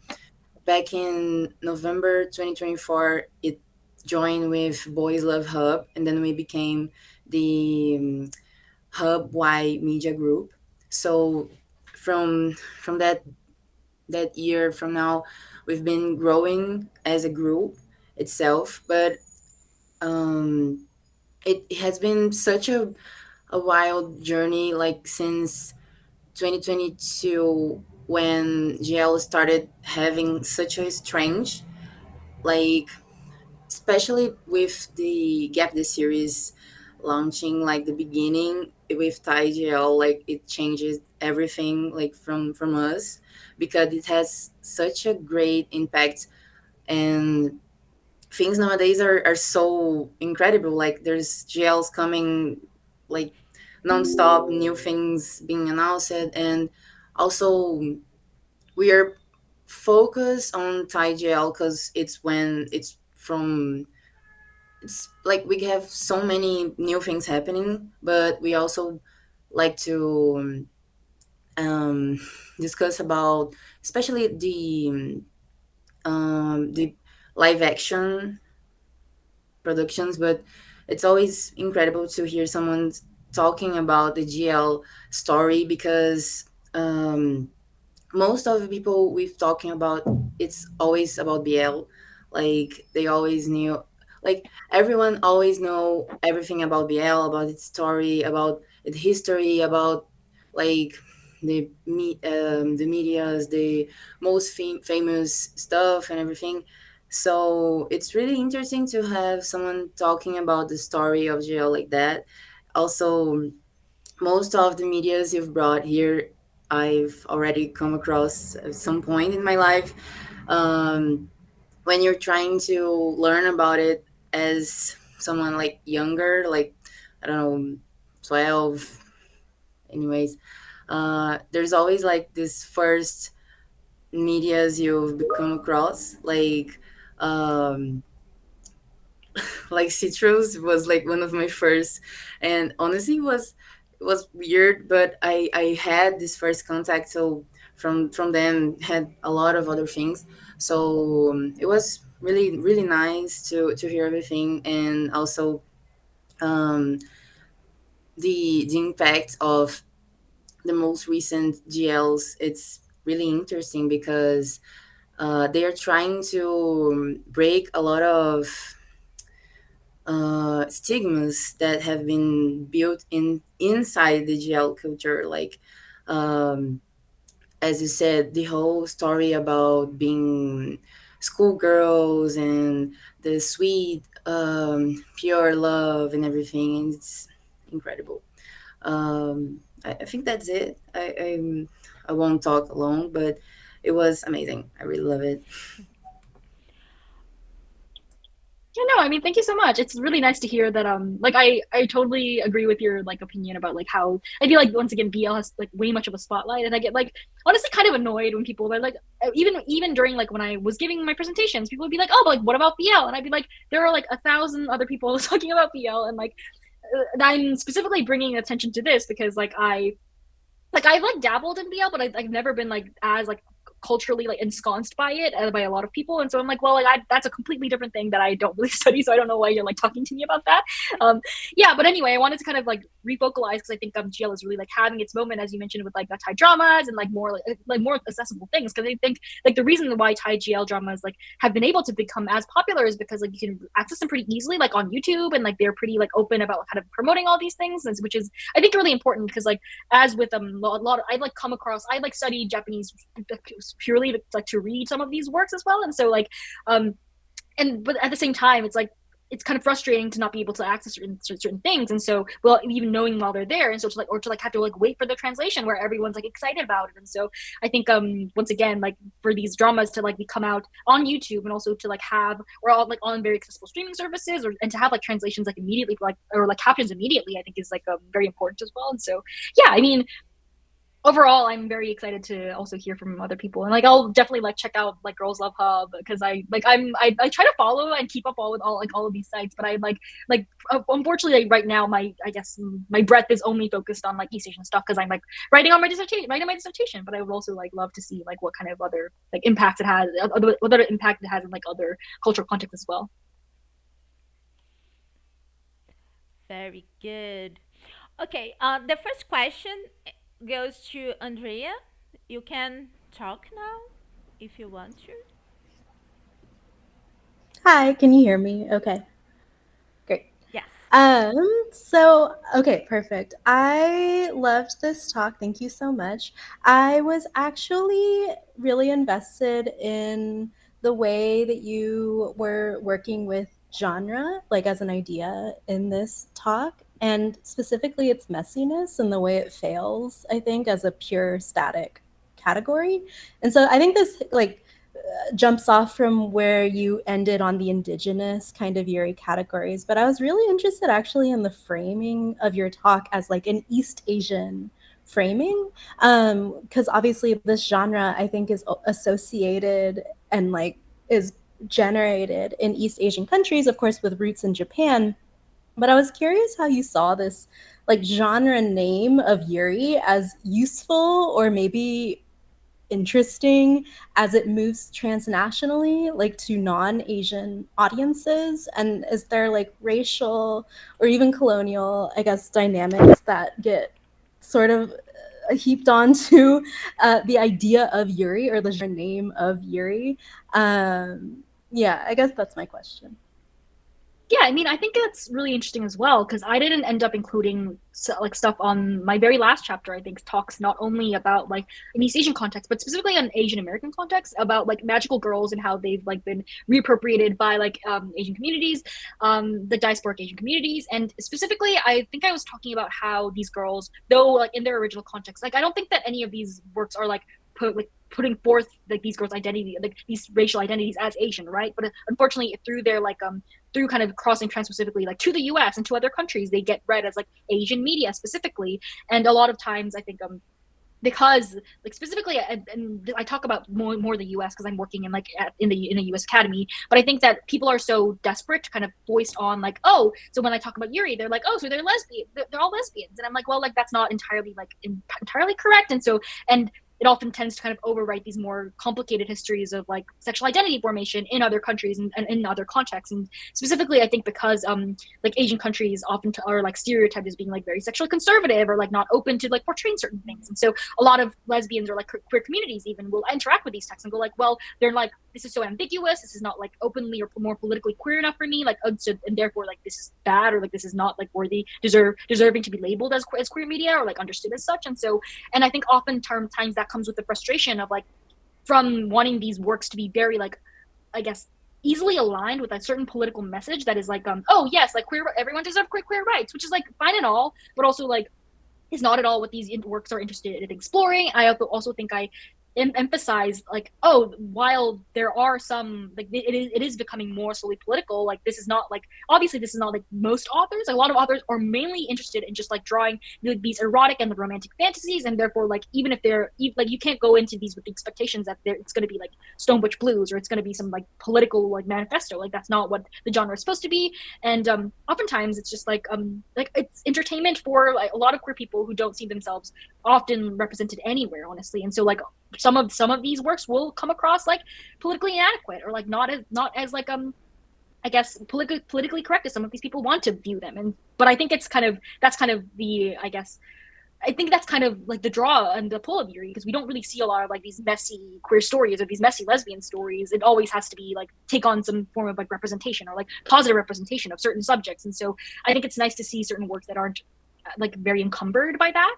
back in November 2024, it joined with Boys Love Hub, and then we became the Hub Y Media Group. So from from that year from now, we've been growing as a group itself, but um, it has been such a wild journey, like since 2022 when GL started having such a strange, like especially with the Gap the series launching, like the beginning with Thai GL, like it changes everything, like from us, because it has such a great impact. And things nowadays are so incredible, like there's GLs coming like nonstop, new things being announced. And also we are focused on Thai GL because it's when it's from, it's like we have so many new things happening, but we also like to um, discuss about especially the live action productions. But it's always incredible to hear someone talking about the GL story because most of the people we've talking about, it's always about BL. Like they always knew, like everyone always know everything about BL, about its story, about its history, about like the media's the most famous stuff and everything. So it's really interesting to have someone talking about the story of GL like that. Also, most of the medias you've brought here, I've already come across at some point in my life. Um, when you're trying to learn about it as someone like younger, like I don't know, 12, anyways, there's always like this first medias you've come across, um, like citrus was like one of my first, and honestly was weird, but I had this first contact. So from them had a lot of other things. So it was really nice to hear everything. And also um the impact of the most recent GLs, it's really interesting because they are trying to break a lot of stigmas that have been built in inside the GL culture. Like, um, as you said, the whole story about being schoolgirls and the sweet, pure love and everything. And it's incredible. I think that's it. I won't talk long, but it was amazing. I really love it. Yeah, no, I mean, thank you so much. It's really nice to hear that. Like I totally agree with your like opinion about like how I feel like once again BL has like way much of a spotlight, and I get like honestly kind of annoyed when people are like even during like when I was giving my presentations, people would be like, oh, but like what about BL? And I'd be like, there are like 1,000 other people talking about BL, and like I'm specifically bringing attention to this because like I've like dabbled in BL, but I've never been like as like culturally like ensconced by it by a lot of people, and so I'm like, well, like that's a completely different thing that I don't really study, so I don't know why you're like talking to me about that. Um, yeah, but anyway, I wanted to kind of like refocalize because I think GL is really like having its moment, as you mentioned, with like Thai dramas and like more accessible things. Because I think like the reason why Thai GL dramas like have been able to become as popular is because like you can access them pretty easily, like on YouTube, and like they're pretty like open about kind of promoting all these things, which is I think really important because like as with a lot of, I'd like come across I like study Japanese purely like to read some of these works as well, and so like um and but at the same time it's like it's kind of frustrating to not be able to access certain things, and so, well, even knowing while they're there, and so to like, or to like have to like wait for the translation where everyone's like excited about it. And so I think once again, like for these dramas to like come out on YouTube, and also to like have, or all like on very accessible streaming services, or and to have like translations like immediately, like, or like captions immediately, I think is like very important as well. And so yeah, I mean, overall, I'm very excited to also hear from other people, and like I'll definitely like check out like Girls Love Hub, because I try to follow and keep up all of these sites, but I like unfortunately, like, right now my, I guess, my breadth is only focused on like East Asian stuff, because I'm like writing my dissertation, but I would also like love to see like what kind of other like impacts it has, what other impact it has in like other cultural contexts as well. Very good. Okay, the first question goes to Andrea. You can talk now if you want to. Hi, can you hear me? Okay, great. Yes. Okay, perfect. I loved this talk. Thank you so much. I was actually really invested in the way that you were working with genre, like as an idea in this talk, and specifically its messiness and the way it fails, I think, as a pure static category. And so I think this like jumps off from where you ended on the indigenous kind of Yuri categories, but I was really interested actually in the framing of your talk as like an East Asian framing, because obviously this genre I think is associated and like is generated in East Asian countries, of course, with roots in Japan. But I was curious how you saw this like genre name of Yuri as useful or maybe interesting as it moves transnationally, like to non-Asian audiences? And is there like racial or even colonial, I guess, dynamics that get sort of heaped onto the idea of Yuri or the genre name of Yuri? Yeah, I guess that's my question. Yeah, I mean, I think that's really interesting as well, because I didn't end up including like stuff on my very last chapter. I think talks not only about like an East Asian context, but specifically an Asian American context, about like magical girls and how they've like been reappropriated by like Asian communities, the diasporic Asian communities, and specifically, I think I was talking about how these girls, though like in their original context, like I don't think that any of these works are like putting forth like these girls' identity, like these racial identities as Asian, right? But unfortunately, through their like through kind of crossing trans-specifically like to the US and to other countries, they get read as like Asian media specifically. And a lot of times I think because like specifically, and I talk about more the US because I'm working in like in the US Academy, but I think that people are so desperate to kind of voice on like, oh, so when I talk about Yuri, they're like, oh, so they're lesbian, they're all lesbians, and I'm like, well, like that's not entirely like entirely correct. And so, and it often tends to kind of overwrite these more complicated histories of like sexual identity formation in other countries, and in other contexts. And specifically, I think because like Asian countries often are like stereotyped as being like very sexually conservative, or like not open to like portraying certain things. And so a lot of lesbians or like queer communities even will interact with these texts and go like, well, they're like, this is so ambiguous, this is not like openly or more politically queer enough for me, like, so, and therefore like this is bad, or like this is not like worthy, deserving to be labeled as queer media, or like understood as such. And so, and I think oftentimes that comes with the frustration of like, from wanting these works to be very like, I guess, easily aligned with a certain political message that is like, oh yes, like queer, everyone deserves queer rights, which is like fine and all, but also like is not at all what these works are interested in exploring. I also think I emphasize like, oh, while there are some like it is becoming more slowly political, like this is not like, obviously this is not like most authors. A lot of authors are mainly interested in just like drawing like, these erotic and the romantic fantasies, and therefore like even if they're like, you can't go into these with the expectations that it's going to be like Stone Butch Blues, or it's going to be some like political like manifesto. Like that's not what the genre is supposed to be. And oftentimes it's just like it's entertainment for like a lot of queer people who don't see themselves often represented anywhere, honestly. And so like some of these works will come across like politically inadequate, or like not as like I guess politically correct as some of these people want to view them. And but I think it's kind of that's kind of the, I guess, I think that's kind of like the draw and the pull of Yuri, because we don't really see a lot of like these messy queer stories or these messy lesbian stories. It always has to be like take on some form of like representation, or like positive representation of certain subjects. And so I think it's nice to see certain works that aren't like very encumbered by that.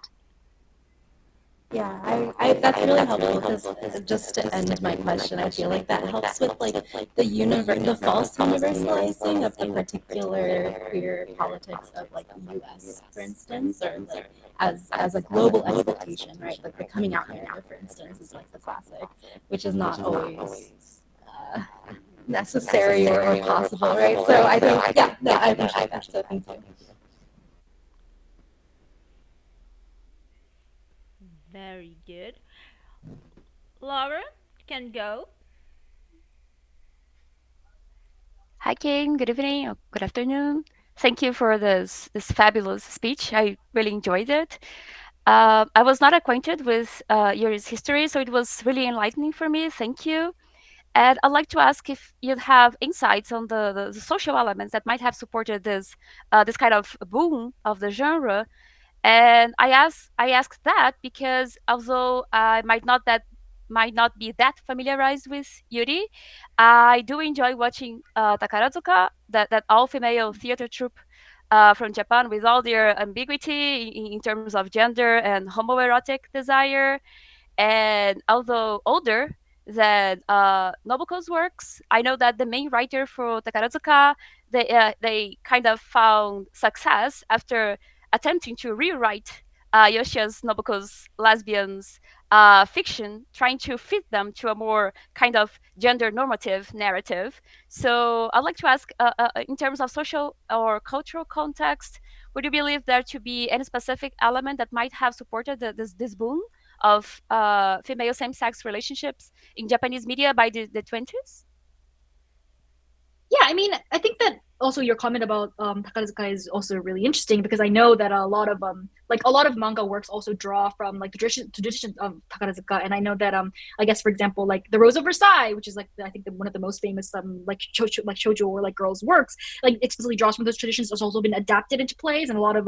Yeah, that's really helpful because just to end my question, I feel like that helps with like the false universalizing of the particular queer politics of like the U.S. for instance, or like as a global expectation, right? Like the coming out narrative, for instance, is like the classic, which is not always uh, necessary or possible, right? So I think, yeah, no, I appreciate that. So thank you. Very good. Laura can go. Hi, King. Good evening or good afternoon. Thank you for this fabulous speech. I really enjoyed it. I was not acquainted with Yuri's history, so it was really enlightening for me. Thank you. And I'd like to ask if you'd have insights on the social elements that might have supported this kind of boom of the genre. And I asked that because although I might not be that familiarized with Yuri, I do enjoy watching Takarazuka, that all female theater troupe from Japan, with all their ambiguity in terms of gender and homoerotic desire. And although older than Nobuko's works, I know that the main writer for Takarazuka, they kind of found success after attempting to rewrite Yoshi's Nobuko's lesbians fiction, trying to fit them to a more kind of gender normative narrative. So I'd like to ask, in terms of social or cultural context, would you believe there to be any specific element that might have supported this boom of female same-sex relationships in Japanese media by the 20s? Yeah, I mean, I think that also your comment about Takarazuka is also really interesting because I know that a lot of manga works also draw from like the tradition of Takarazuka, and I know that I guess for example like the Rose of Versailles, which is like I think one of the most famous like shoujo or like girls works, like explicitly draws from those traditions. Has also been adapted into plays, and a lot of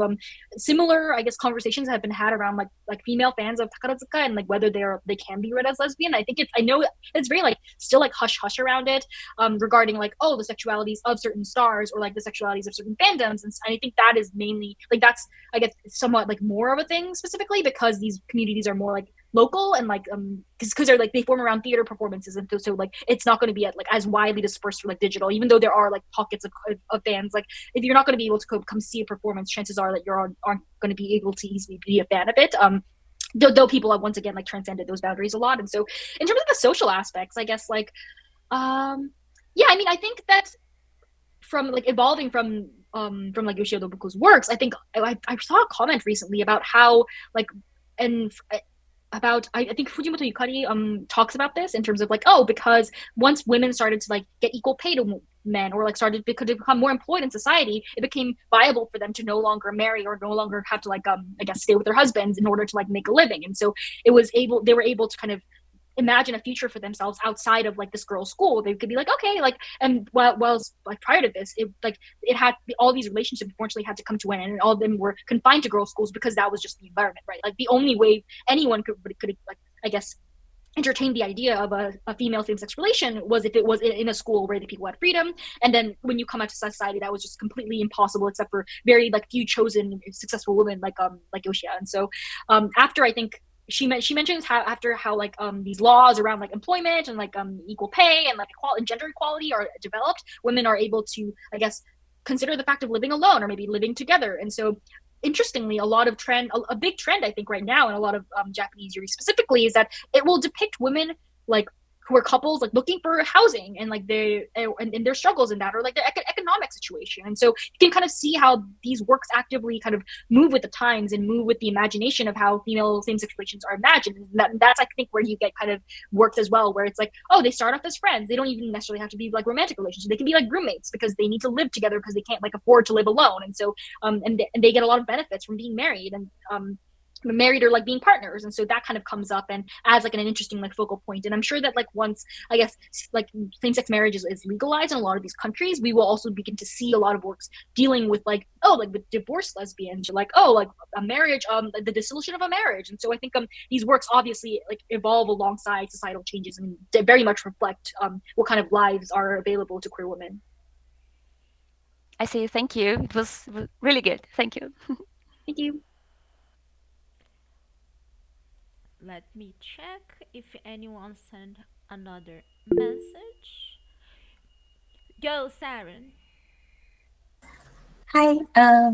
similar I guess conversations have been had around like female fans of Takarazuka and like whether they can be read as lesbian. I know it's very like still like hush hush around it regarding like the sexualities of certain stars or like the sexualities of certain fandoms, and I think that is mainly like that's I guess somewhat like more of a thing specifically because these communities are more like local and like because they're like they form around theater performances and so like it's not going to be at, like as widely dispersed for like digital, even though there are like pockets of fans. Like if you're not going to be able to come see a performance, chances are that aren't going to be able to easily be a fan of it. Though people have once again like transcended those boundaries a lot. And so in terms of the social aspects, I guess like yeah, I mean, I think that from like evolving from like Yoshio Nobuko's works, I think I saw a comment recently about how like and about I think Fujimoto Yukari talks about this in terms of like because once women started to like get equal pay to men or like started to become more employed in society, it became viable for them to no longer marry or no longer have to like I guess stay with their husbands in order to like make a living. And so they were able to kind of imagine a future for themselves outside of like this girls' school. They could be like, okay, like, and well, like prior to this, it had all these relationships unfortunately had to come to an end, and all of them were confined to girls' schools because that was just the environment, right? Like the only way anyone could like I guess entertain the idea of a female same-sex relation was if it was in a school where the people had freedom. And then when you come out to society, that was just completely impossible except for very like few chosen successful women like Yoshia. And so after I think she mentions how after how like these laws around like employment and like equal pay and like equality and gender equality are developed, women are able to I guess consider the fact of living alone or maybe living together. And so interestingly, a lot of a big trend I think right now in a lot of Japanese yuri specifically is that it will depict women like who are couples like looking for housing and like and their struggles in that or like their economic situation. And so you can kind of see how these works actively kind of move with the times and move with the imagination of how female same-sex relations are imagined. And that's I think where you get kind of works as well, where it's like they start off as friends. They don't even necessarily have to be like romantic relationships. They can be like roommates because they need to live together because they can't like afford to live alone. And so and they get a lot of benefits from being married and married or like being partners. And so that kind of comes up and adds like an interesting like focal point. And I'm sure that like once I guess like same-sex marriage is legalized in a lot of these countries, we will also begin to see a lot of works dealing with like like with divorced lesbians or like like a marriage the dissolution of a marriage. And so I think these works obviously like evolve alongside societal changes and very much reflect what kind of lives are available to queer women. I see. Thank you. It was really good. Thank you. Thank you. Let me check if anyone sent another message. Go, Saren. Hi,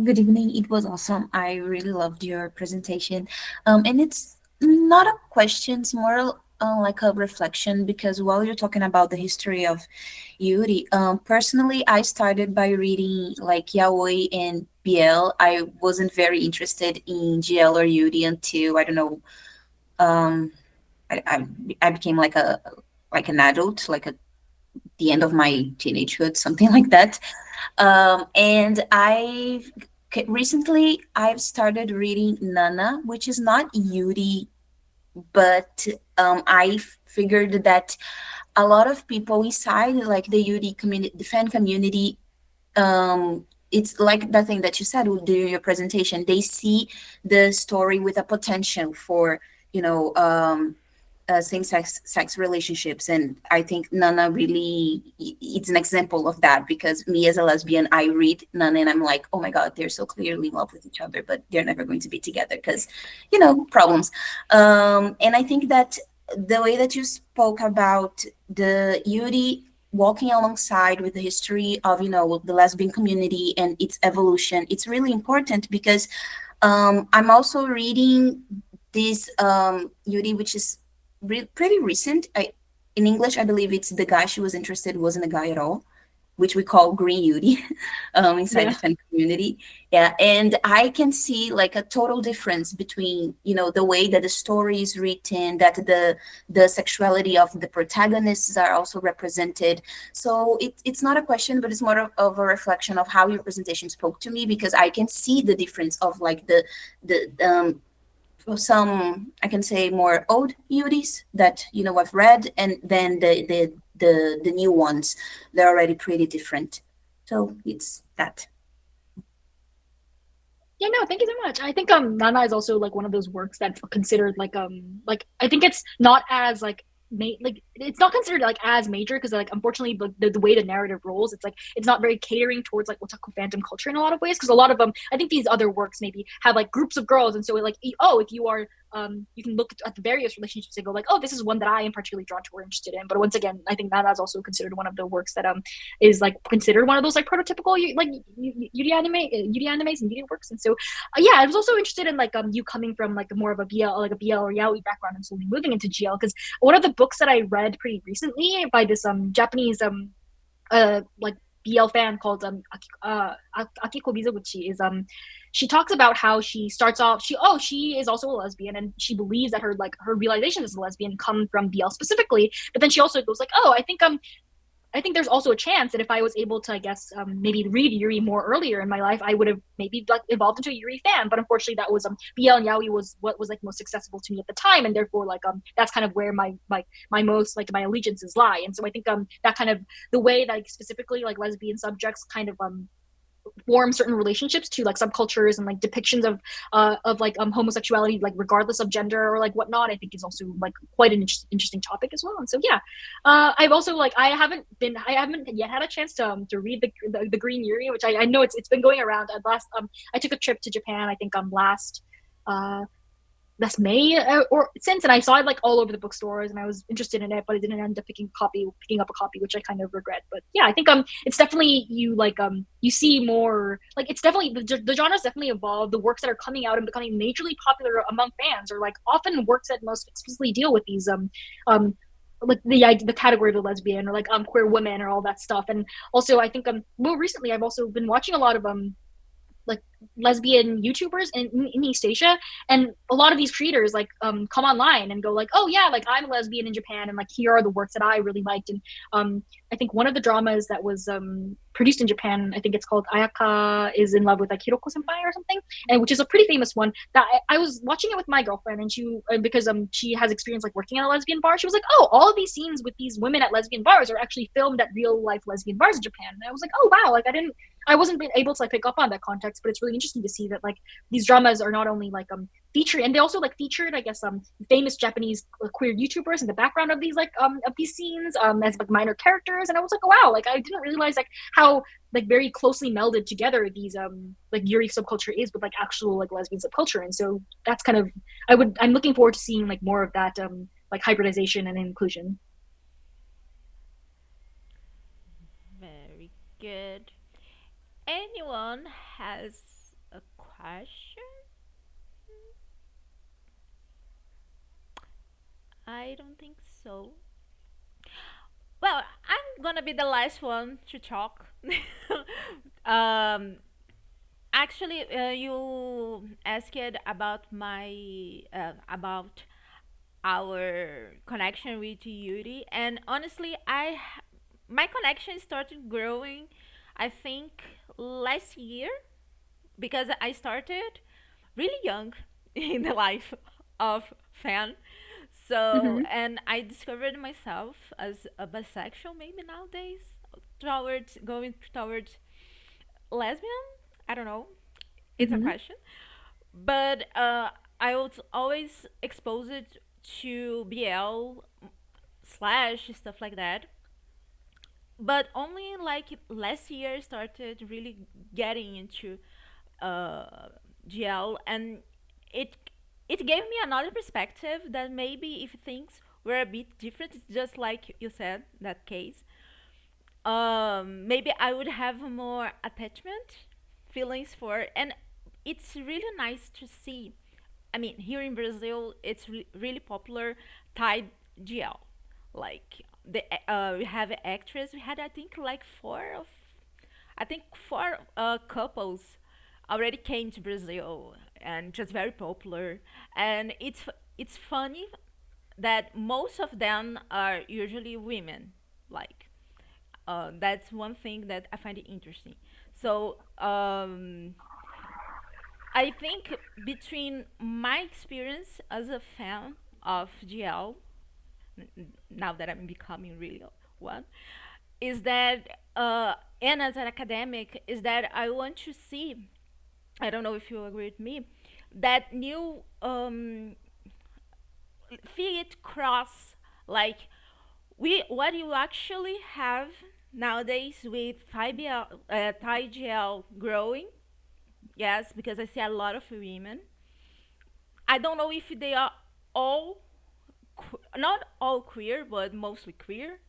good evening. It was awesome. I really loved your presentation. And it's not a question, it's more like a reflection because while you're talking about the history of Yuri, personally, I started by reading like Yaoi and BL. I wasn't very interested in GL or Yuri until, I don't know, um, I became like an adult, like at the end of my teenagehood, something like that. And recently I've started reading Nana, which is not Yuri, but I figured that a lot of people inside like the Yuri community, the fan community, it's like the thing that you said during your presentation. They see the story with a potential for you know same sex relationships, and I think Nana really it's an example of that because me as a lesbian, I read Nana and I'm like, oh my god, they're so clearly in love with each other, but they're never going to be together because problems. And I think that the way that you spoke about the Yuri walking alongside with the history of the lesbian community and its evolution, it's really important because I'm also reading this Yuri, which is pretty recent. In English, I believe it's the guy she was interested wasn't a guy at all, which we call Green Yuri inside the Yeah. fan community. Yeah, and I can see like a total difference between the way that the story is written, that the sexuality of the protagonists are also represented. So it's not a question, but it's more of a reflection of how your presentation spoke to me because I can see the difference of like the some I can say more old Yuris that I've read, and then the new ones. They're already pretty different. So it's that. Yeah, no, thank you so much. I think Nana is also like one of those works that's considered like I think it's not as like it's not considered like as major because like unfortunately the way the narrative rolls, it's like it's not very catering towards like otaku fandom culture in a lot of ways because a lot of them, I think these other works maybe have like groups of girls, and so like oh, if you are you can look at the various relationships and go like, oh, this is one that I am particularly drawn to or interested in. But once again, I think that is also considered one of the works that is like considered one of those like prototypical like Yuri animes and Yuri works. And so yeah, I was also interested in like you coming from like more of a BL or yaoi background and slowly moving into GL because one of the books that I read pretty recently by this Japanese like BL fan called Akiko Mizoguchi is she talks about how she starts off she is also a lesbian and she believes that her realization as a lesbian come from BL specifically, but then she also goes like, oh, I think there's also a chance that if I was able to, I guess, maybe read Yuri more earlier in my life, I would have maybe like evolved into a Yuri fan. But unfortunately, that was BL and Yaoi was what was like most accessible to me at the time, and therefore like that's kind of where my most like my allegiances lie. And so I think that kind of the way that like, specifically like lesbian subjects kind of form certain relationships to like subcultures and like depictions of like homosexuality like regardless of gender or like whatnot, I think is also like quite an interesting topic as well. And so yeah, I've also like I haven't yet had a chance to read the Green Yuri, which I know it's been going around. I took a trip to Japan, I think uh last May or since, and I saw it like all over the bookstores, and I was interested in it, but I didn't end up picking up a copy, which I kind of regret. But yeah, I think it's definitely you see more like it's definitely the genre's definitely evolved. The works that are coming out and becoming majorly popular among fans are like often works that most explicitly deal with these um like the category of the lesbian or like queer women or all that stuff. And also I think more recently I've also been watching a lot of like lesbian YouTubers in East Asia, and a lot of these creators like come online and go like, oh yeah, like I'm a lesbian in Japan, and like here are the works that I really liked. And I think one of the dramas that was produced in Japan, I think it's called Ayaka is in love with like Hiroko senpai or something, and which is a pretty famous one that I was watching it with my girlfriend, and because she has experience like working at a lesbian bar, she was like, oh, all of these scenes with these women at lesbian bars are actually filmed at real life lesbian bars in Japan. And I was like, oh wow, like I wasn't able to like pick up on that context, but it's really interesting to see that like these dramas are not only like featured, and they also like featured, I guess, famous Japanese queer YouTubers in the background of these scenes as like minor characters, and I was like, oh, wow, like I didn't realize like how like very closely melded together these like Yuri subculture is with like actual like lesbian subculture. And so that's kind of, I'm looking forward to seeing like more of that like hybridization and inclusion. Very good. Anyone has a question? I don't think so. Well, I'm gonna be the last one to talk. um, Actually, you asked about about our connection with Yuri, and honestly, my connection started growing, I think, last year, because I started really young in the life of fan. So, Mm-hmm. and I discovered myself as a bisexual maybe nowadays, towards going towards lesbian. I don't know. It's a Mm-hmm. question. But I was always exposed to BL slash stuff like that. But only like last year started really getting into uh, GL, and it it gave me another perspective that maybe if things were a bit different, it's just like you said that case. Maybe I would have more attachment feelings for, and it's really nice to see. I mean, here in Brazil, it's really popular Thai GL. Like we have an actress. We had I think like four couples already came to Brazil and just very popular. And it's funny that most of them are usually women. Like that's one thing that I find it interesting. So I think between my experience as a fan of GL, now that I'm becoming really one, is that and as an academic, is that I want to see. I don't know if you agree with me, that new feed cross, like we what you actually have nowadays with Thai GL growing. Yes, because I see a lot of women. I don't know if they are all not all queer, but mostly queer,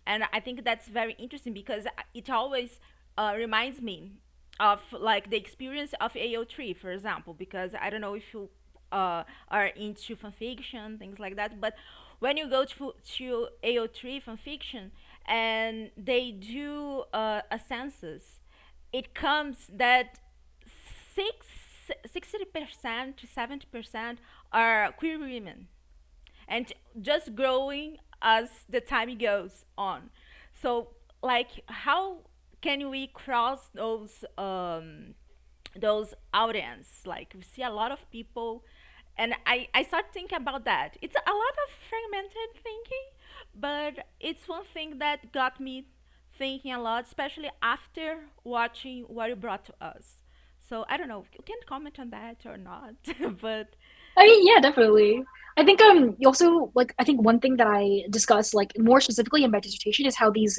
and I think that's very interesting because it always reminds me of like the experience of AO3, for example. Because I don't know if you are into fanfiction, things like that, but when you go to AO3 fanfiction and they do a census, it comes that six 60% to 70% are queer women, and just growing as the time goes on. So, like, how can we cross those audience? Like, we see a lot of people, and I start thinking about that. It's a lot of fragmented thinking, but it's one thing that got me thinking a lot, especially after watching what you brought to us. So I don't know. You can comment on that or not, but I mean, yeah, definitely. I think you also like, I think one thing that I discussed like more specifically in my dissertation is how these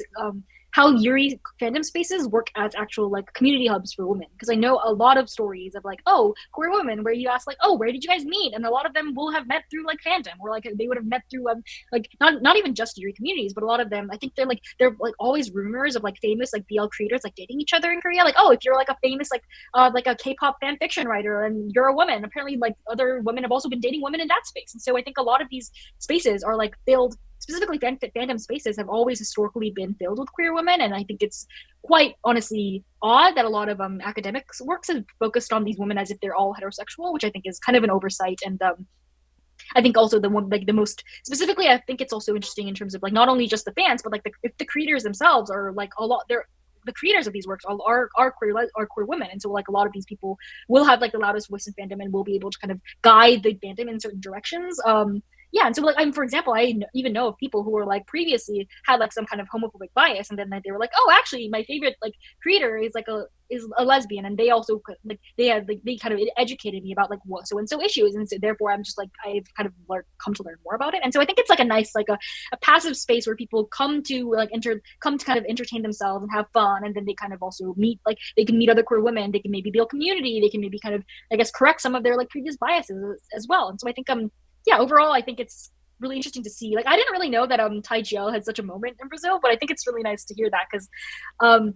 how Yuri fandom spaces work as actual like community hubs for women, because I know a lot of stories of like, oh, queer women, where you ask like, oh, where did you guys meet, and a lot of them will have met through like fandom, or like they would have met through like not even just Yuri communities, but a lot of them, I think they're like always rumors of like famous like BL creators like dating each other in Korea, like, oh, if you're like a famous like a K-pop fan fiction writer and you're a woman, apparently like other women have also been dating women in that space. And so I think a lot of these spaces are like filled, specifically fandom spaces have always historically been filled with queer women. And I think it's quite honestly odd that a lot of academics works have focused on these women as if they're all heterosexual, which I think is kind of an oversight. And I think also the one like the most specifically, I think it's also interesting in terms of like not only just the fans, but like if the creators themselves are like a lot, they're the creators of these works are queer women, and so like a lot of these people will have like the loudest voice in fandom and will be able to kind of guide the fandom in certain directions. yeah, and so like I'm for example, even know of people who were like previously had like some kind of homophobic bias, and then like, they were like, oh, actually, my favorite like creator is a lesbian, and they also like they had like they kind of educated me about like what so and so issues, and so therefore I'm just like I've kind of come to learn more about it, and so I think it's like a nice like a passive space where people come to like come to kind of entertain themselves and have fun, and then they kind of also meet like they can meet other queer women, they can maybe build community, they can maybe kind of I guess correct some of their like previous biases as well, and so I think yeah, overall, I think it's really interesting to see. Like, I didn't really know that Tai Giel had such a moment in Brazil, but I think it's really nice to hear that because um,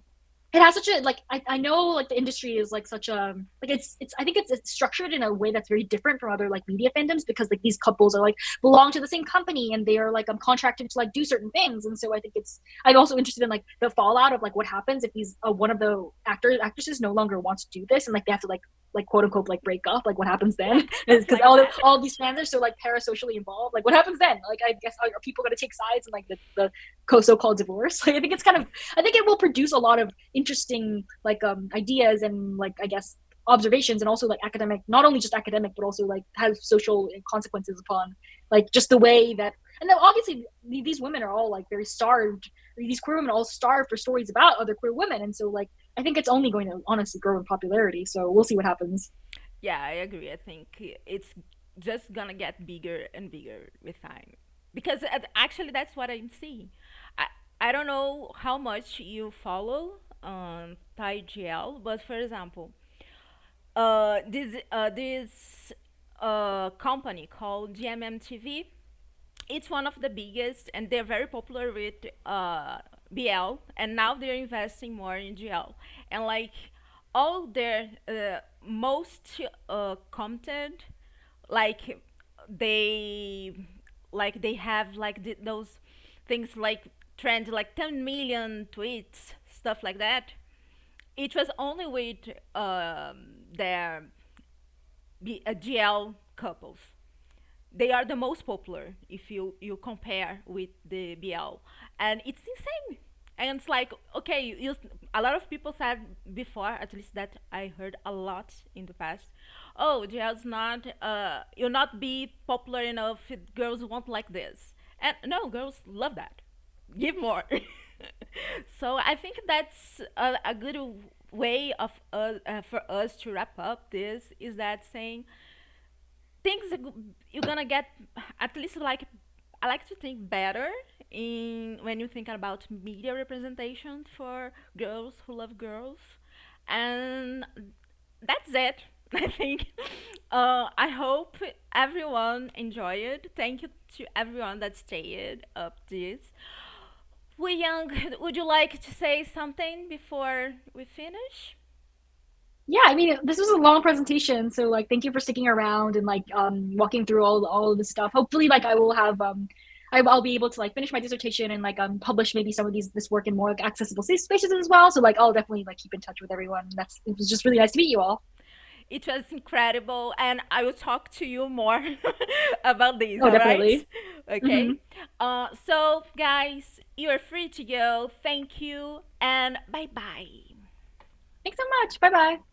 it has such a like I know like the industry is like such a like it's I think it's structured in a way that's very different from other like media fandoms because like these couples are like belong to the same company and they are like contracted to like do certain things, and so I think it's I'm also interested in like the fallout of like what happens if these one of the actresses no longer wants to do this and like they have to like quote unquote like break up, like what happens then Just because like that. all these fans are so like parasocially involved, like what happens then, like I guess are people going to take sides in like the so-called divorce? Like I think it's kind of I think it will produce a lot of interesting like ideas and like I guess observations and also like academic, not only just academic but also like has social consequences upon like just the way that and then obviously these women are all like very starved, these queer women are all starved for stories about other queer women, and so like I think it's only going to honestly grow in popularity, so we'll see what happens. Yeah, I agree. I think it's just gonna get bigger and bigger with time. Because actually, that's what I'm seeing. I, I don't know how much you follow on Thai GL, but for example, this company called GMMTV, it's one of the biggest and they're very popular with BL, and now they're investing more in GL, and like all their most content, like they they have like those things like trend like 10 million tweets, stuff like that. It was only with their GL couples. They are the most popular if you compare with the BL, and it's insane. And it's like okay, a lot of people said before, at least that I heard a lot in the past. Oh, GL's not you'll not be popular enough. Girls won't like this, and no, girls love that. Give more. So I think that's a good way of for us to wrap up this is that saying things you're gonna get at least like I like to think better in when you think about media representation for girls who love girls, and that's it. I think. I hope everyone enjoyed. Thank you to everyone that stayed up this. Young, would you like to say something before we finish? Yeah, I mean this was a long presentation, so like thank you for sticking around and like walking through all of this stuff. Hopefully like I will have I'll be able to like finish my dissertation and like publish maybe some of these this work in more like accessible safe spaces as well, so like I'll definitely like keep in touch with everyone. That's it was just really nice to meet you all. It was incredible, and I will talk to you more about this, Oh, all right? definitely. Okay. Hmm. So, guys, you're free to go. Thank you, and bye bye. Thanks so much. Bye bye.